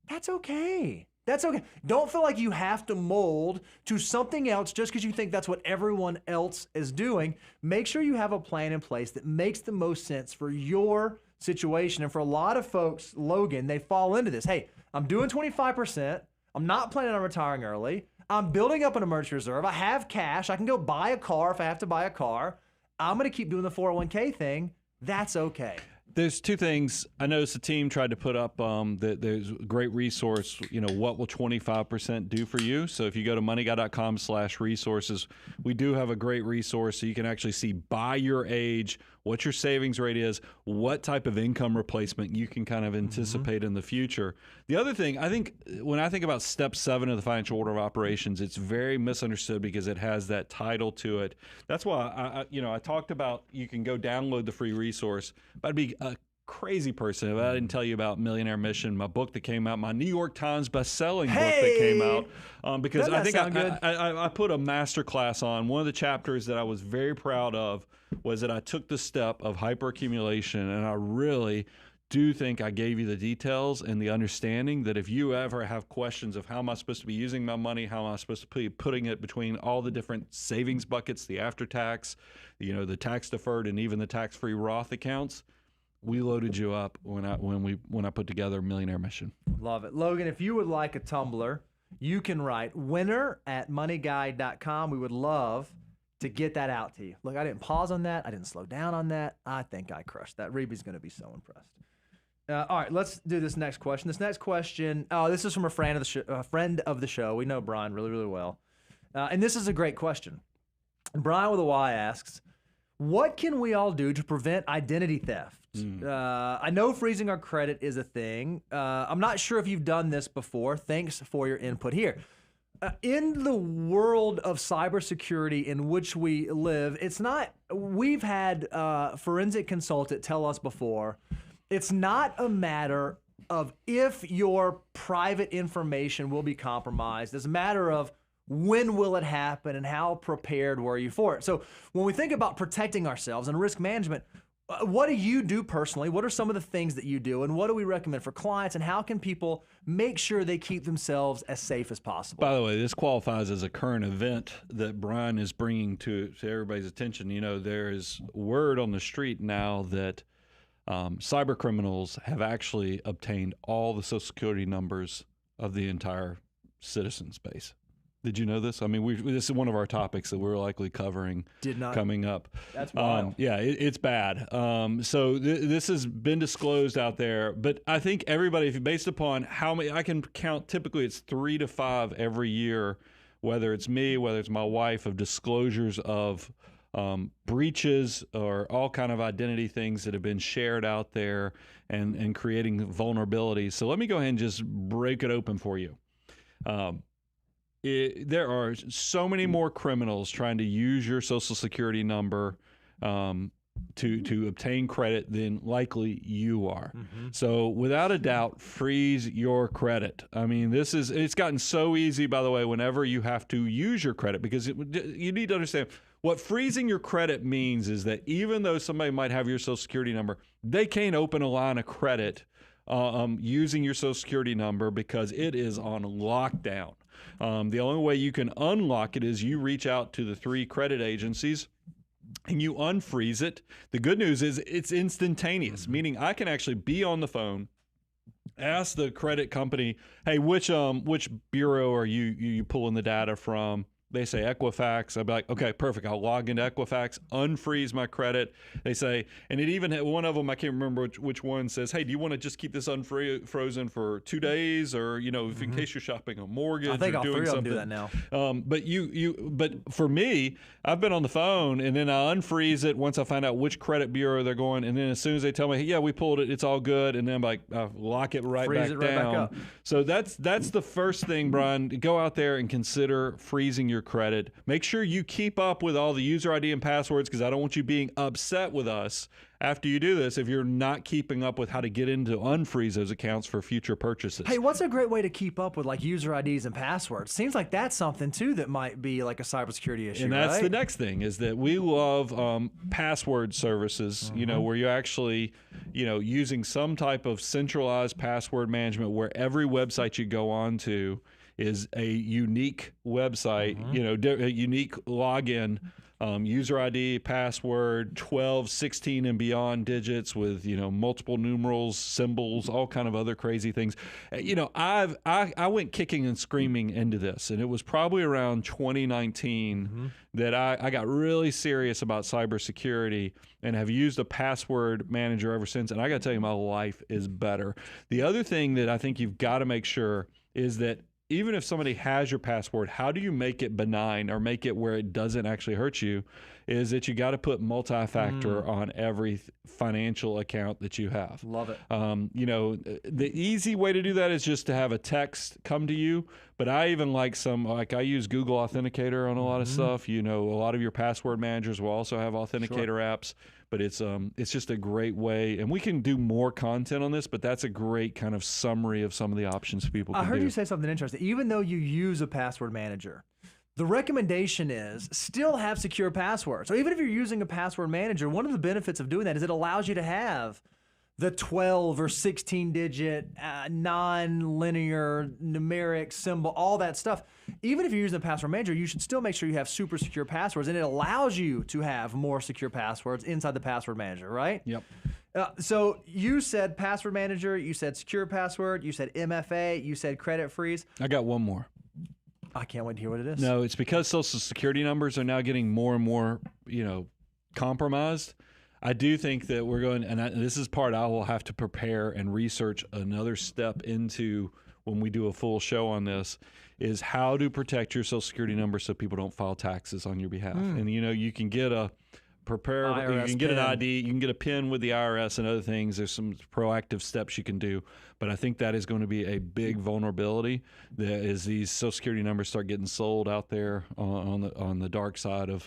that's okay. That's okay. Don't feel like you have to mold to something else just because you think that's what everyone else is doing. Make sure you have a plan in place that makes the most sense for your situation. And for a lot of folks, Logan, they fall into this. Hey, I'm doing 25%. I'm not planning on retiring early. I'm building up an emergency reserve. I have cash. I can go buy a car if I have to buy a car. I'm going to keep doing the 401k thing. That's okay. There's two things. I noticed the team tried to put up that there's a great resource, what will 25% do for you? So if you go to moneyguy.com/resources, we do have a great resource so you can actually see by your age what your savings rate is, what type of income replacement you can kind of anticipate in the future. The other thing, I think when I think about step 7 of the financial order of operations, it's very misunderstood because it has that title to it. That's why I talked about you can go download the free resource, but I'd be a crazy person if I didn't tell you about Millionaire Mission, my book that came out, my New York Times best-selling book that came out. Because I think I put a master class on. One of the chapters that I was very proud of was that I took the step of hyperaccumulation, and I really do think I gave you the details and the understanding that if you ever have questions of how am I supposed to be using my money, how am I supposed to be putting it between all the different savings buckets, the after-tax, the tax-deferred, and even the tax-free Roth accounts, we loaded you up when I put together Millionaire Mission. Love it. Logan, if you would like a tumbler, you can write winner@moneyguy.com. We would love to get that out to you. Look, I didn't pause on that. I didn't slow down on that. I think I crushed that. Reeby's going to be so impressed. All right, let's do this next question. This next question, this is from a friend of the show. We know Brian really, really well. And this is a great question. Brian with a Y asks, what can we all do to prevent identity theft? I know freezing our credit is a thing. I'm not sure if you've done this before. Thanks for your input here. In the world of cybersecurity in which we live, we've had a forensic consultant tell us before, it's not a matter of if your private information will be compromised. It's a matter of when will it happen and how prepared were you for it? So when we think about protecting ourselves and risk management, what do you do personally? What are some of the things that you do? And what do we recommend for clients? And how can people make sure they keep themselves as safe as possible? By the way, this qualifies as a current event that Brian is bringing to everybody's attention. There is word on the street now that cyber criminals have actually obtained all the Social Security numbers of the entire citizen space. Did you know this? I mean, this is one of our topics that we're likely covering coming up. That's wild. Yeah, it's bad. So this has been disclosed out there, but I think everybody, based upon how many, I can count, typically it's 3 to 5 every year, whether it's me, whether it's my wife, of disclosures of breaches or all kind of identity things that have been shared out there and creating vulnerabilities. So let me go ahead and just break it open for you. There are so many more criminals trying to use your Social Security number to obtain credit than likely you are. So without a doubt, freeze your credit. I mean, it's gotten so easy, by the way, whenever you have to use your credit, because you need to understand what freezing your credit means is that even though somebody might have your Social Security number, they can't open a line of credit using your Social Security number because it is on lockdown. The only way you can unlock it is you reach out to the 3 credit agencies and you unfreeze it. The good news is it's instantaneous, meaning I can actually be on the phone, ask the credit company, hey, which bureau are you pulling the data from? They say Equifax. I'd be like, okay, perfect. I'll log into Equifax, unfreeze my credit. They say, and it even had one of them, I can't remember which one, says, hey, do you want to just keep this unfrozen for 2 days, or if in case you're shopping a mortgage? I think or all doing 3 of them something. do that now. But for me, I've been on the phone, and then I unfreeze it once I find out which credit bureau they're going, and then as soon as they tell me, hey, yeah, we pulled it, it's all good, and then I'm like, I lock it right Freeze back it right down. back up. So that's the first thing, Brian. Go out there and consider freezing your credit. Make sure you keep up with all the user ID and passwords, because I don't want you being upset with us after you do this if you're not keeping up with how to get into unfreeze those accounts for future purchases. Hey, what's a great way to keep up with like user IDs and passwords? Seems like that's something too that might be like a cybersecurity issue. And that's right? the next thing, is that we love password services, where you're actually, using some type of centralized password management where every website you go on to is a unique website, a unique login, user ID, password, 12, 16 and beyond digits with, multiple numerals, symbols, all kind of other crazy things. I went kicking and screaming into this, and it was probably around 2019 that I got really serious about cybersecurity and have used a password manager ever since. And I got to tell you, my life is better. The other thing that I think you've got to make sure is that even if somebody has your password, how do you make it benign or make it where it doesn't actually hurt you? Is that you got to put multi-factor on every financial account that you have. Love it. The easy way to do that is just to have a text come to you. But I even like I use Google Authenticator on a lot of stuff. A lot of your password managers will also have Authenticator apps. But it's just a great way, and we can do more content on this, but that's a great kind of summary of some of the options people can do. I heard you say something interesting. Even though you use a password manager, the recommendation is still have secure passwords. So even if you're using a password manager, one of the benefits of doing that is it allows you to have the 12 or 16 digit non-linear numeric symbol, all that stuff. Even if you're using the password manager, you should still make sure you have super secure passwords, and it allows you to have more secure passwords inside the password manager, right? Yep. So you said password manager, you said secure password, you said MFA, you said credit freeze. I got one more. I can't wait to hear what it is. No, it's because Social Security numbers are now getting more and more, compromised. I do think that we're going, and this is part I will have to prepare and research another step into when we do a full show on this, is how to protect your Social Security number so people don't file taxes on your behalf. And, you can get you can get an ID, you can get a PIN with the IRS and other things. There's some proactive steps you can do. But I think that is going to be a big vulnerability that as these Social Security numbers start getting sold out there on the dark side of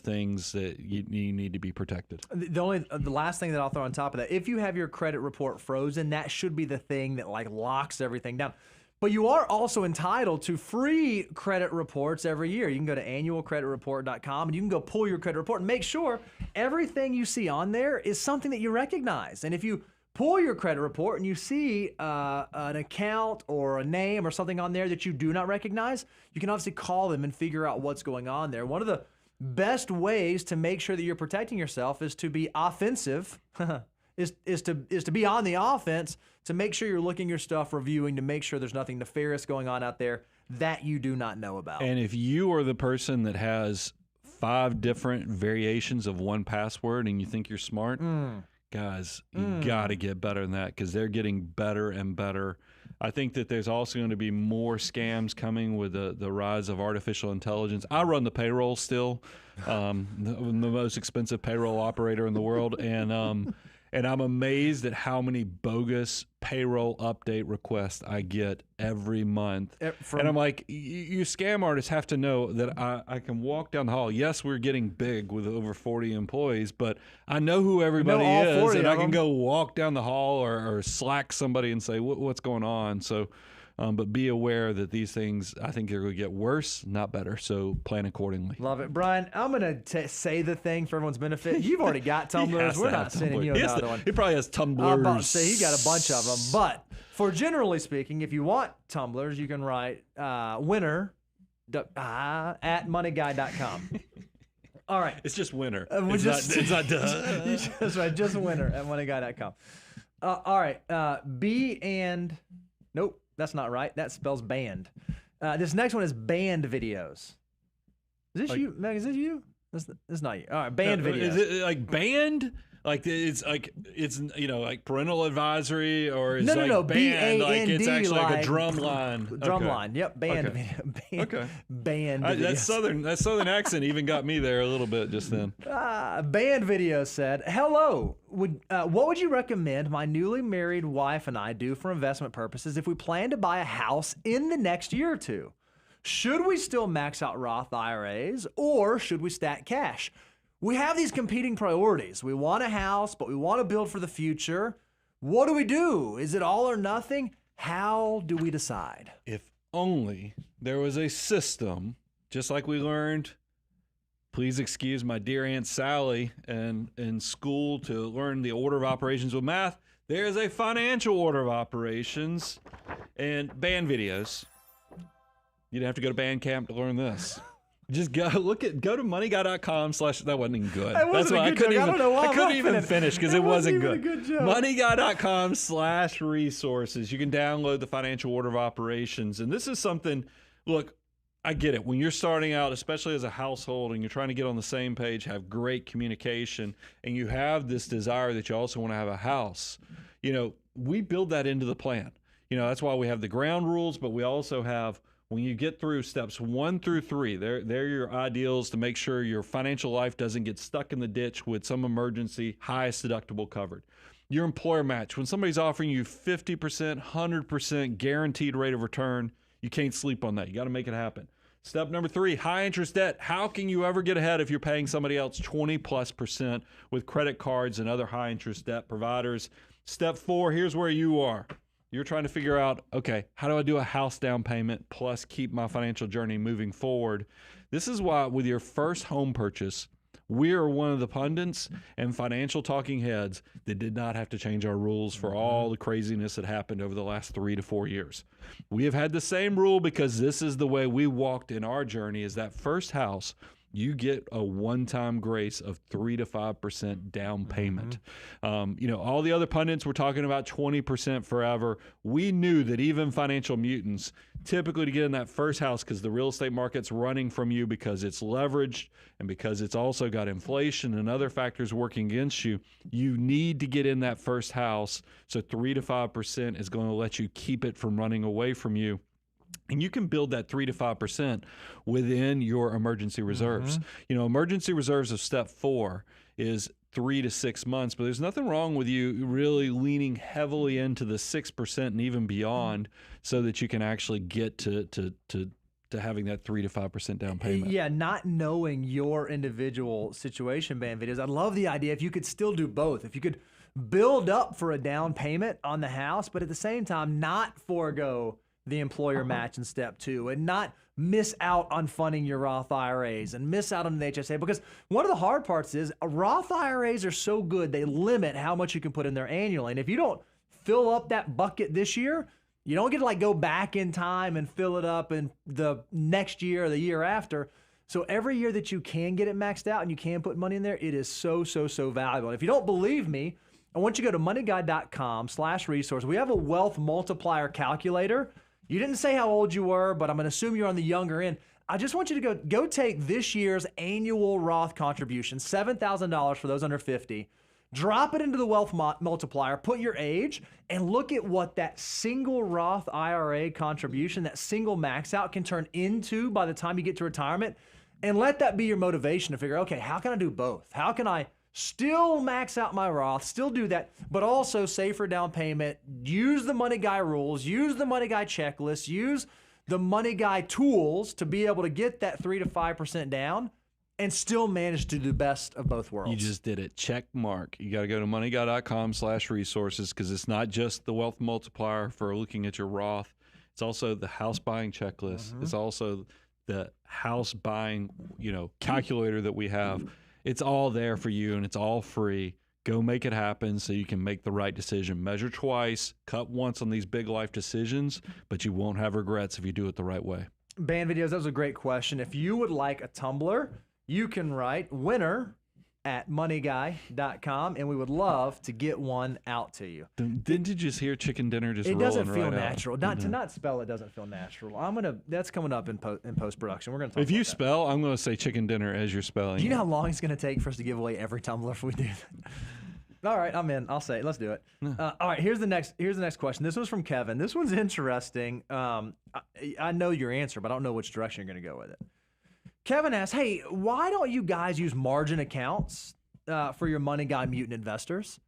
things, that you need to be protected. The last thing that I'll throw on top of that, if you have your credit report frozen, that should be the thing that locks everything down. But you are also entitled to free credit reports every year. You can go to annualcreditreport.com and you can go pull your credit report and make sure everything you see on there is something that you recognize. And if you pull your credit report and you see an account or a name or something on there that you do not recognize, you can obviously call them and figure out what's going on there. One of the best ways to make sure that you're protecting yourself is to be offensive, is to be on the offense, to make sure you're looking your stuff, reviewing, to make sure there's nothing nefarious going on out there that you do not know about. And if you are the person that has 5 different variations of one password and you think you're smart, guys, you got to get better than that, because they're getting better and better. I think that there's also going to be more scams coming with the rise of artificial intelligence. I run the payroll still, the most expensive payroll operator in the world, and I'm amazed at how many bogus payroll update requests I get every month. And I'm like, you scam artists have to know that I can walk down the hall. Yes, we're getting big with over 40 employees, but I know who everybody is, and I can go walk down the hall or Slack somebody and say, what's going on? So, but be aware that these things, I think they're going to get worse, not better. So plan accordingly. Love it. Brian, I'm going to say the thing for everyone's benefit. You've already got tumblers. We're not sending you another one. He probably has tumblers. I'm about to say he got a bunch of them. But for generally speaking, if you want tumblers, you can write winner at moneyguy.com. All right. It's just winner. It's not duh. That's right. Just winner at moneyguy.com. All right. Nope. That's not right. That spells band. This next one is band videos. Is this you, Meg? Is this you? This not you. All right, band videos. Is it like band? Like it's like parental advisory, or is no, band B-A-N-D, like it's actually like a drum line? Drum line. Yep, band video. Band videos. That southern accent even got me there a little bit just then. Band video said, "Hello, what would you recommend my newly married wife and I do for investment purposes if we plan to buy a house in the next year or two? Should we still max out Roth IRAs, or should we stack cash? We have these competing priorities. We want a house, but we want to build for the future. What do we do? Is it all or nothing? How do we decide?" If only there was a system, just like we learned, please excuse my dear Aunt Sally, in school to learn the order of operations with math. There's a financial order of operations, and band videos You didn't have to go to Bandcamp to learn this. Just go to moneyguy.com/ that wasn't even good. That's why I couldn't even finish because it wasn't good. Joke. Moneyguy.com/resources. You can download the financial order of operations. And this is something, look, I get it. When you're starting out, especially as a household, and you're trying to get on the same page, have great communication, and you have this desire that you also want to have a house, we build that into the plan. That's why we have the ground rules, but we also have, when you get through steps 1 through 3, they're your ideals to make sure your financial life doesn't get stuck in the ditch with some emergency, highest deductible covered. Your employer match, when somebody's offering you 50%, 100% guaranteed rate of return, you can't sleep on that. You got to make it happen. Step number 3, high interest debt. How can you ever get ahead if you're paying somebody else 20+% with credit cards and other high interest debt providers? Step 4, here's where you are. You're trying to figure out, okay, how do I do a house down payment plus keep my financial journey moving forward? This is why with your first home purchase, we are one of the pundits and financial talking heads that did not have to change our rules for all the craziness that happened over the last 3 to 4 years. We have had the same rule because this is the way we walked in our journey. Is that first house, you get a one-time grace of 3 to 5% down payment. All the other pundits were talking about 20% forever. We knew that even financial mutants, typically to get in that first house, because the real estate market's running from you because it's leveraged and because it's also got inflation and other factors working against you, you need to get in that first house. So 3 to 5% is going to let you keep it from running away from you. And you can build that 3 to 5% within your emergency reserves. Emergency reserves of step 4 is 3 to 6 months, but there's nothing wrong with you really leaning heavily into the 6% and even beyond so that you can actually get to having that 3 to 5% down payment. Yeah, not knowing your individual situation, Band Videos. I love the idea if you could still do both. If you could build up for a down payment on the house, but at the same time not forego the employer match in step 2 and not miss out on funding your Roth IRAs and miss out on the HSA, because one of the hard parts is Roth IRAs are so good, they limit how much you can put in there annually. And if you don't fill up that bucket this year, you don't get to go back in time and fill it up in the next year or the year after. So every year that you can get it maxed out and you can put money in there, it is so valuable. And if you don't believe me, I want you to go to moneyguy.com/resource. We have a wealth multiplier calculator. You didn't say how old you were, but I'm going to assume you're on the younger end. I just want you to go take this year's annual Roth contribution, $7,000 for those under 50. Drop it into the wealth multiplier, put your age, and look at what that single Roth IRA contribution, that single max out can turn into by the time you get to retirement. And let that be your motivation to figure, okay, how can I do both? How can I still max out my Roth, still do that, but also save for down payment, use the Money Guy rules, use the Money Guy checklist, use the Money Guy tools to be able to get that 3 to 5% down and still manage to do the best of both worlds. You just did it. Check mark. You got to go to moneyguy.com/resources because it's not just the wealth multiplier for looking at your Roth. It's also the house buying checklist. It's also the house buying, calculator that we have. It's all there for you and it's all free. Go make it happen so you can make the right decision. Measure twice, cut once on these big life decisions, but you won't have regrets if you do it the right way. Band Videos, that was a great question. If you would like a tumbler, you can write winner at moneyguy.com, and we would love to get one out to you. Didn't you just hear chicken dinner just It rolling doesn't feel right natural. out? To not spell it doesn't feel natural. That's coming up in post-production. We're going to talk If you about that. spell, I'm going to say chicken dinner as you're spelling. Do you know how long it's going to take for us to give away every tumbler if we do that? All right, I'm in. I'll say it. Let's do it. All right, here's the next question. This was from Kevin. This one's interesting. I know your answer, but I don't know which direction you're going to go with it. Kevin asks, hey, why don't you guys use margin accounts for your Money Guy Mutant investors?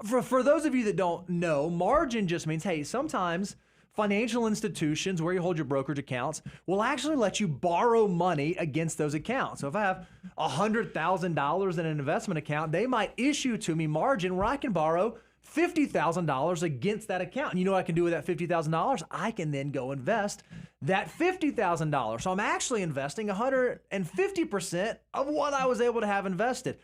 For those of you that don't know, margin just means, hey, sometimes financial institutions where you hold your brokerage accounts will actually let you borrow money against those accounts. So if I have $100,000 in an investment account, they might issue to me margin where I can borrow $50,000 against that account. And you know what I can do with that $50,000? I can then go invest that $50,000. So I'm actually investing 150% of what I was able to have invested.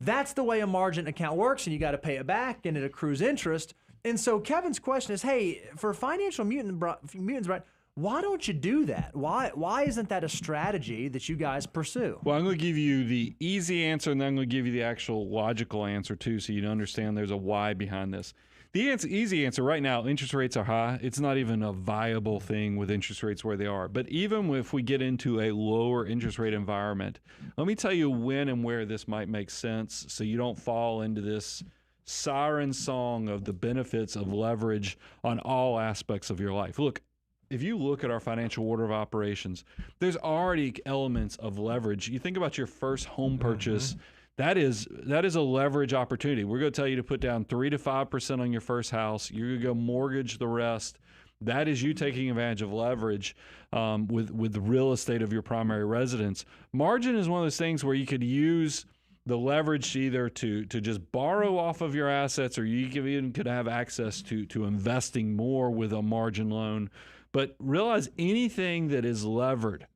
That's the way a margin account works, and you got to pay it back, and it accrues interest. And so Kevin's question is, hey, for financial mutants, right, Why don't you do that? Why isn't that a strategy that you guys pursue? Well, I'm going to give you the easy answer, and then I'm going to give you the actual logical answer too, so you understand there's a why behind this. The easy answer right now, interest rates are high. It's not even a viable thing with interest rates where they are. But even if we get into a lower interest rate environment, let me tell you when and where this might make sense so you don't fall into this siren song of the benefits of leverage on all aspects of your life. Look, if you look at our financial order of operations, there's already elements of leverage. You think about your first home purchase. That is a leverage opportunity. We're going to tell you to put down 3 to 5% on your first house. You're going to go mortgage the rest. That is you taking advantage of leverage with the real estate of your primary residence. Margin is one of those things where you could use the leverage either to just borrow off of your assets, or you even could have access to investing more with a margin loan. But realize anything that is levered,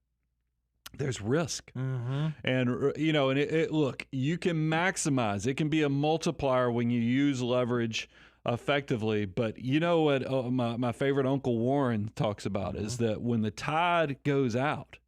there's risk. And, you know, and look, you can maximize. It can be a multiplier when you use leverage effectively. But you know what my favorite Uncle Warren talks about is that when the tide goes out,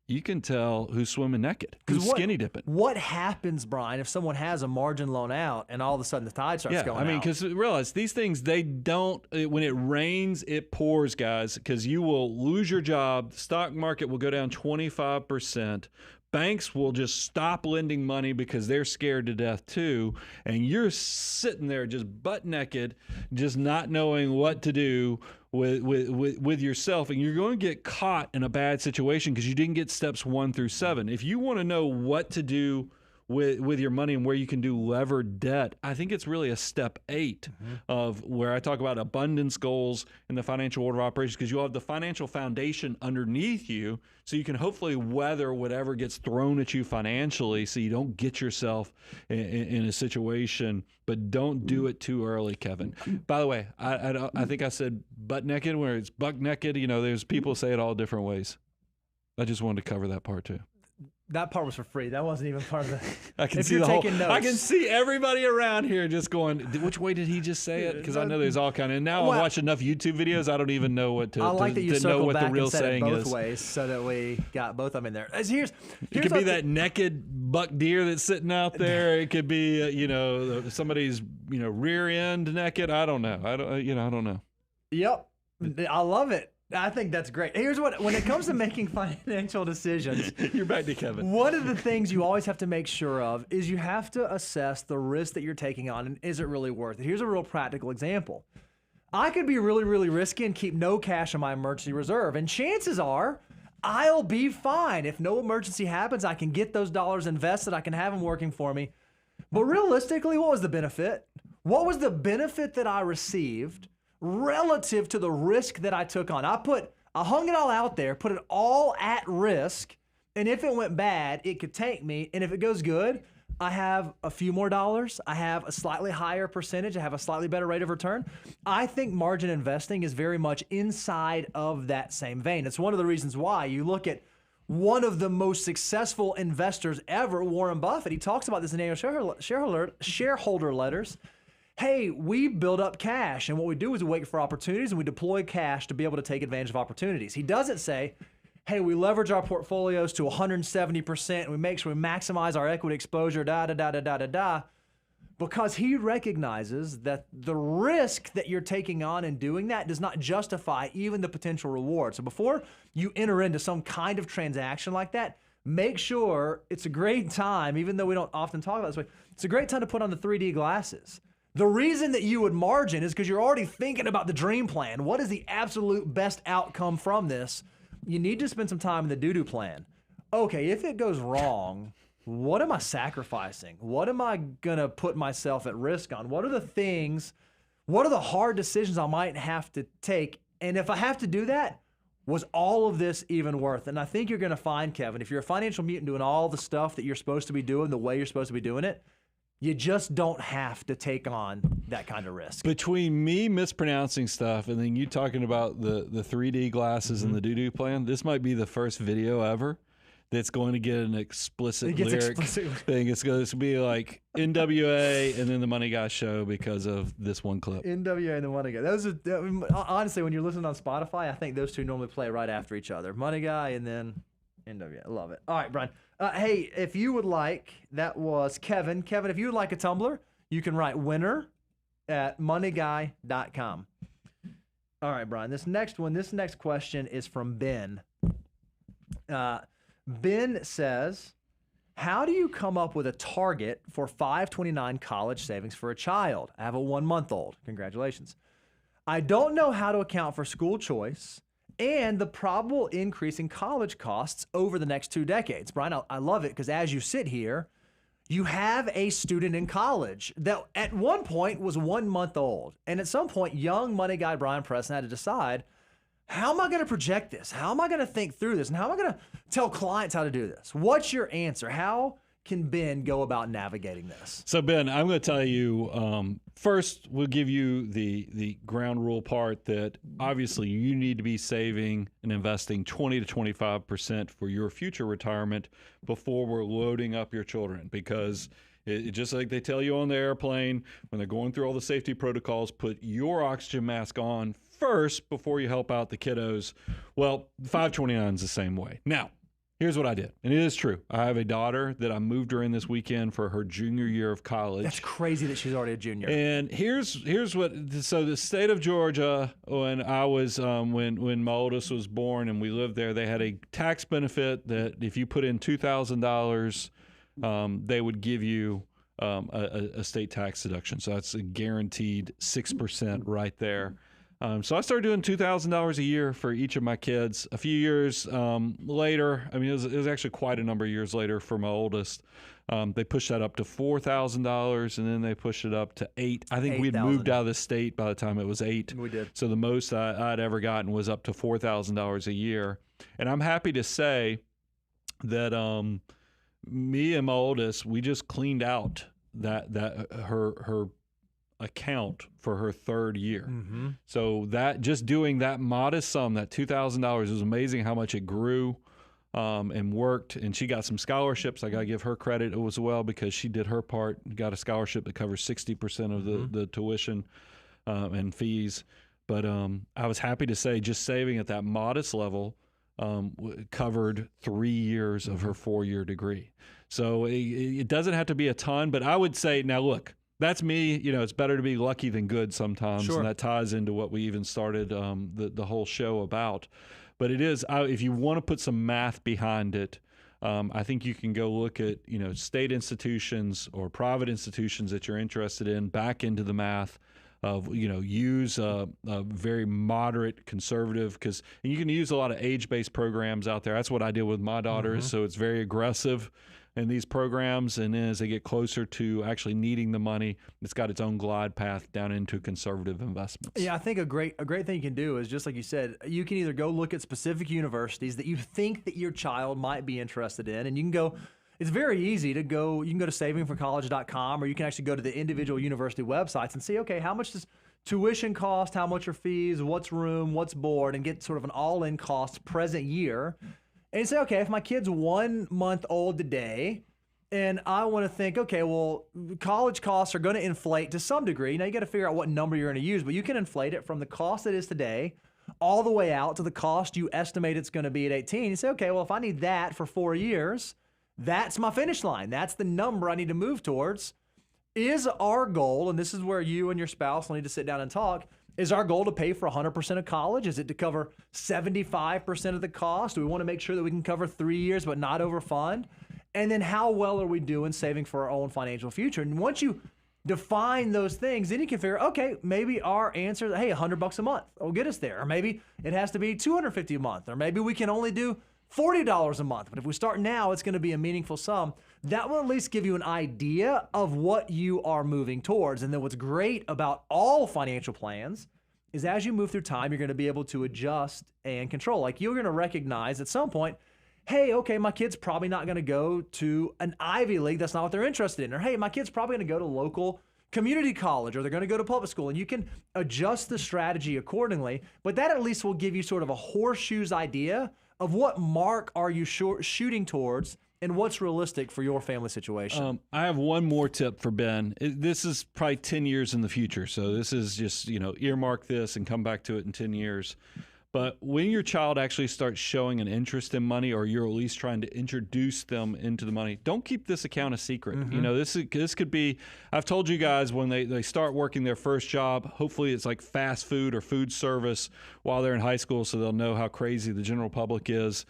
you can tell who's swimming naked, who's skinny dipping. What happens, Brian, if someone has a margin loan out and all of a sudden the tide starts going out? I mean, because realize these things, they don't, when it rains, it pours, guys, because you will lose your job. The stock market will go down 25%. Banks will just stop lending money because they're scared to death too. And you're sitting there just butt naked, just not knowing what to do with yourself, and you're going to get caught in a bad situation because you didn't get steps 1 through 7. If you want to know what to do with your money and where you can do levered debt, I think it's really a step 8 of where I talk about abundance goals in the financial order of operations, because you'll have the financial foundation underneath you so you can hopefully weather whatever gets thrown at you financially so you don't get yourself in a situation, but don't do it too early, Kevin. By the way, I think I said butt naked where it's buck naked. You know, there's people say it all different ways. I just wanted to cover that part too. That part was for free. That wasn't even part of the. I can see the whole. I can see everybody around here just going, "Which way did he just say it?" Because I know there's all kind of. And now I've watched enough YouTube videos. I don't even know what to. I like that you know what back the real and said saying it both is. ways, so that we got both of them in there. Here's it could be that naked buck deer that's sitting out there. It could be somebody's rear end naked. I don't know. I don't know. Yep, I love it. I think that's great. Here's when it comes to making financial decisions. You're back to Kevin. One of the things you always have to make sure of is you have to assess the risk that you're taking on, and is it really worth it? Here's a real practical example. I could be really, really risky and keep no cash in my emergency reserve, and chances are I'll be fine. If no emergency happens, I can get those dollars invested. I can have them working for me. But realistically, what was the benefit? What was the benefit that I received relative to the risk that I took on? I hung it all out there, put it all at risk, and if it went bad, it could tank me, and if it goes good, I have a few more dollars, I have a slightly higher percentage, I have a slightly better rate of return. I think margin investing is very much inside of that same vein. It's one of the reasons why you look at one of the most successful investors ever, Warren Buffett. He talks about this in annual shareholder letters. Hey, we build up cash, and what we do is we wait for opportunities and we deploy cash to be able to take advantage of opportunities. He doesn't say, hey, we leverage our portfolios to 170% and we make sure we maximize our equity exposure, because he recognizes that the risk that you're taking on in doing that does not justify even the potential reward. So before you enter into some kind of transaction like that, make sure it's a great time, even though we don't often talk about it this way, it's a great time to put on the 3D glasses. The reason that you would margin is because you're already thinking about the dream plan. What is the absolute best outcome from this? You need to spend some time in the do-do plan. Okay, if it goes wrong, what am I sacrificing? What am I going to put myself at risk on? What are the hard decisions I might have to take? And if I have to do that, was all of this even worth it? And I think you're going to find, Kevin, if you're a financial mutant doing all the stuff that you're supposed to be doing the way you're supposed to be doing it, you just don't have to take on that kind of risk. Between me mispronouncing stuff and then you talking about the 3D glasses and the do-do plan, this might be the first video ever that's going to get an explicit It gets lyric explicit. thing. It's going to be like NWA and then the Money Guy show because of this one clip. NWA and the Money Guy. Honestly, when you're listening on Spotify, I think those two normally play right after each other. Money Guy and then NWA. I love it. All right, Brian. Hey, if you would like, that was Kevin. Kevin, if you would like a tumbler, you can write winner at moneyguy.com. All right, Brian. This next question is from Ben. Ben says, how do you come up with a target for $529 college savings for a child? I have a 1-month-old. Congratulations. I don't know how to account for school choice and the probable increase in college costs over the next 2 decades. Brian, I love it because as you sit here, you have a student in college that at one point was 1 month old. And at some point, young money guy Brian Preston had to decide, how am I going to project this? How am I going to think through this? And how am I going to tell clients how to do this? What's your answer? How can Ben go about navigating this? So Ben, I'm going to tell you, first we'll give you the ground rule part that obviously you need to be saving and investing 20 to 25% for your future retirement before we're loading up your children, because it just like they tell you on the airplane when they're going through all the safety protocols, put your oxygen mask on first before you help out the kiddos. Well, 529 is the same way. Now, here's what I did, and it is true. I have a daughter that I moved her in this weekend for her junior year of college. That's crazy that she's already a junior. And here's what. So the state of Georgia, when I was when my oldest was born and we lived there, they had a tax benefit that if you put in $2,000, they would give you a state tax deduction. So that's a guaranteed 6% right there. So I started doing $2,000 a year for each of my kids. A few years later, I mean, it was actually quite a number of years later for my oldest. They pushed that up to $4,000, and then they pushed it up to $8,000. I think we'd moved out of the state by the time it was $8,000. We did. So the most I'd ever gotten was up to $4,000 a year. And I'm happy to say that me and my oldest, we just cleaned out that her account for her third year. Mm-hmm. So that just doing that modest sum, that $2,000, was amazing how much it grew and worked. And she got some scholarships. I got to give her credit as well because she did her part, got a scholarship that covers 60% of the tuition and fees. But I was happy to say just saving at that modest level covered 3 years of her 4-year degree. So it doesn't have to be a ton, but I would say, now look, that's me. You know, it's better to be lucky than good sometimes. Sure. And that ties into what we even started the whole show about. But it is, if you want to put some math behind it, I think you can go look at, state institutions or private institutions that you're interested in, back into the math of, use a very moderate conservative, because you can use a lot of age-based programs out there. That's what I did with my daughters. So it's very aggressive in these programs, and then as they get closer to actually needing the money, it's got its own glide path down into conservative investments. Yeah, I think a great thing you can do is, just like you said, you can either go look at specific universities that you think that your child might be interested in, and you can go. It's very easy to go. You can go to savingforcollege.com, or you can actually go to the individual university websites and see, okay, how much does tuition cost, how much are fees, what's room, what's board, and get sort of an all-in cost present year. And say, okay, if my kid's 1 month old today, and I want to think, okay, well, college costs are going to inflate to some degree. Now, you got to figure out what number you're going to use, but you can inflate it from the cost it is today all the way out to the cost you estimate it's going to be at 18. You say, okay, well, if I need that for 4 years, that's my finish line. That's the number I need to move towards. Is our goal, and this is where you and your spouse will need to sit down and talk, is our goal to pay for 100% of college? Is it to cover 75% of the cost? Do we want to make sure that we can cover 3 years but not overfund? And then how well are we doing saving for our own financial future? And once you define those things, then you can figure, okay, maybe our answer is, hey, $100 a month will get us there. Or maybe it has to be $250 a month. Or maybe we can only do $40 a month. But if we start now, it's going to be a meaningful sum. That will at least give you an idea of what you are moving towards. And then what's great about all financial plans is as you move through time, you're going to be able to adjust and control. Like, you're going to recognize at some point, hey, okay, my kid's probably not going to go to an Ivy League. That's not what they're interested in. Or, hey, my kid's probably going to go to local community college, or they're going to go to public school. And you can adjust the strategy accordingly. But that at least will give you sort of a horseshoes idea of what mark are you shooting towards and what's realistic for your family situation? I have one more tip for Ben. This is probably 10 years in the future. So this is just, earmark this and come back to it in 10 years. But when your child actually starts showing an interest in money, or you're at least trying to introduce them into the money, don't keep this account a secret. This could be, I've told you guys, when they start working their first job, hopefully it's like fast food or food service while they're in high school, so they'll know how crazy the general public is.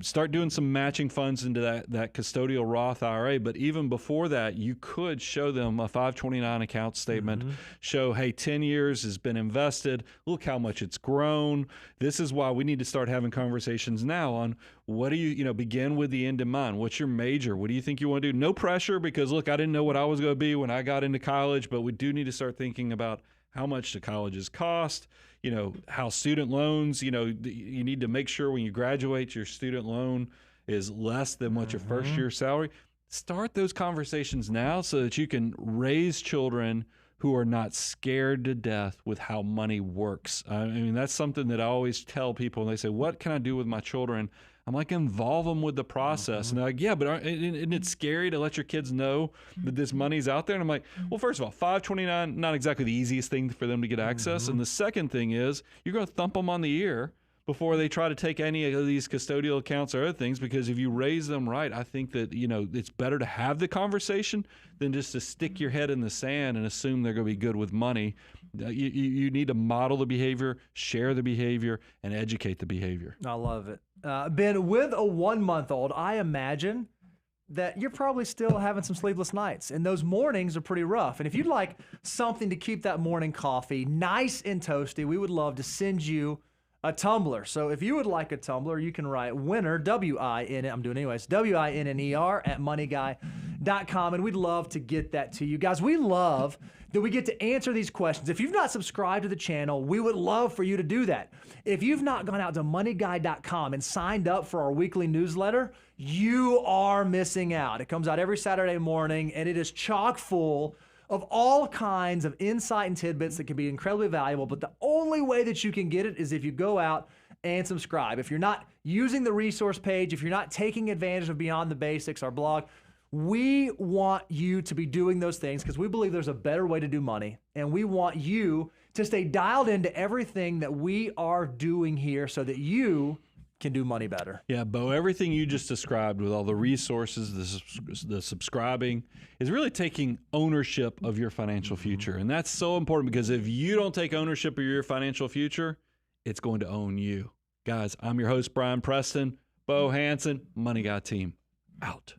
Start doing some matching funds into that custodial Roth IRA. But even before that, you could show them a 529 account statement, show, hey, 10 years has been invested. Look how much it's grown. This is why we need to start having conversations now on what do you begin with the end in mind. What's your major? What do you think you want to do? No pressure, because look, I didn't know what I was going to be when I got into college, but we do need to start thinking about how much the colleges cost, how student loans, you need to make sure when you graduate, your student loan is less than what your first year salary. Start those conversations now so that you can raise children who are not scared to death with how money works. I mean, that's something that I always tell people, and they say, what can I do with my children? I'm like, involve them with the process. And they're like, yeah, but isn't it scary to let your kids know that this money's out there? And I'm like, well, first of all, 529, not exactly the easiest thing for them to get access. And the second thing is, you're going to thump them on the ear before they try to take any of these custodial accounts or other things, because if you raise them right, I think that, it's better to have the conversation than just to stick your head in the sand and assume they're going to be good with money. You need to model the behavior, share the behavior, and educate the behavior. I love it. Ben, with a 1-month-old, I imagine that you're probably still having some sleepless nights, and those mornings are pretty rough. And if you'd like something to keep that morning coffee nice and toasty, we would love to send you a tumbler. So if you would like a tumbler, you can write winner, W-I-N-N, I'm doing it anyways, W-I-N-N-E-R at moneyguy.com, and we'd love to get that to you. Guys, we love that we get to answer these questions. If you've not subscribed to the channel, we would love for you to do that. If you've not gone out to moneyguy.com and signed up for our weekly newsletter, you are missing out. It comes out every Saturday morning, and it is chock full of all kinds of insight and tidbits that can be incredibly valuable, but the only way that you can get it is if you go out and subscribe. If you're not using the resource page, if you're not taking advantage of Beyond the Basics, our blog, we want you to be doing those things because we believe there's a better way to do money, and we want you to stay dialed into everything that we are doing here so that you can do money better. Yeah, Bo, everything you just described with all the resources, the subscribing, is really taking ownership of your financial future. And that's so important, because if you don't take ownership of your financial future, it's going to own you. Guys, I'm your host, Brian Preston. Bo Hansen, Money Guy team, out.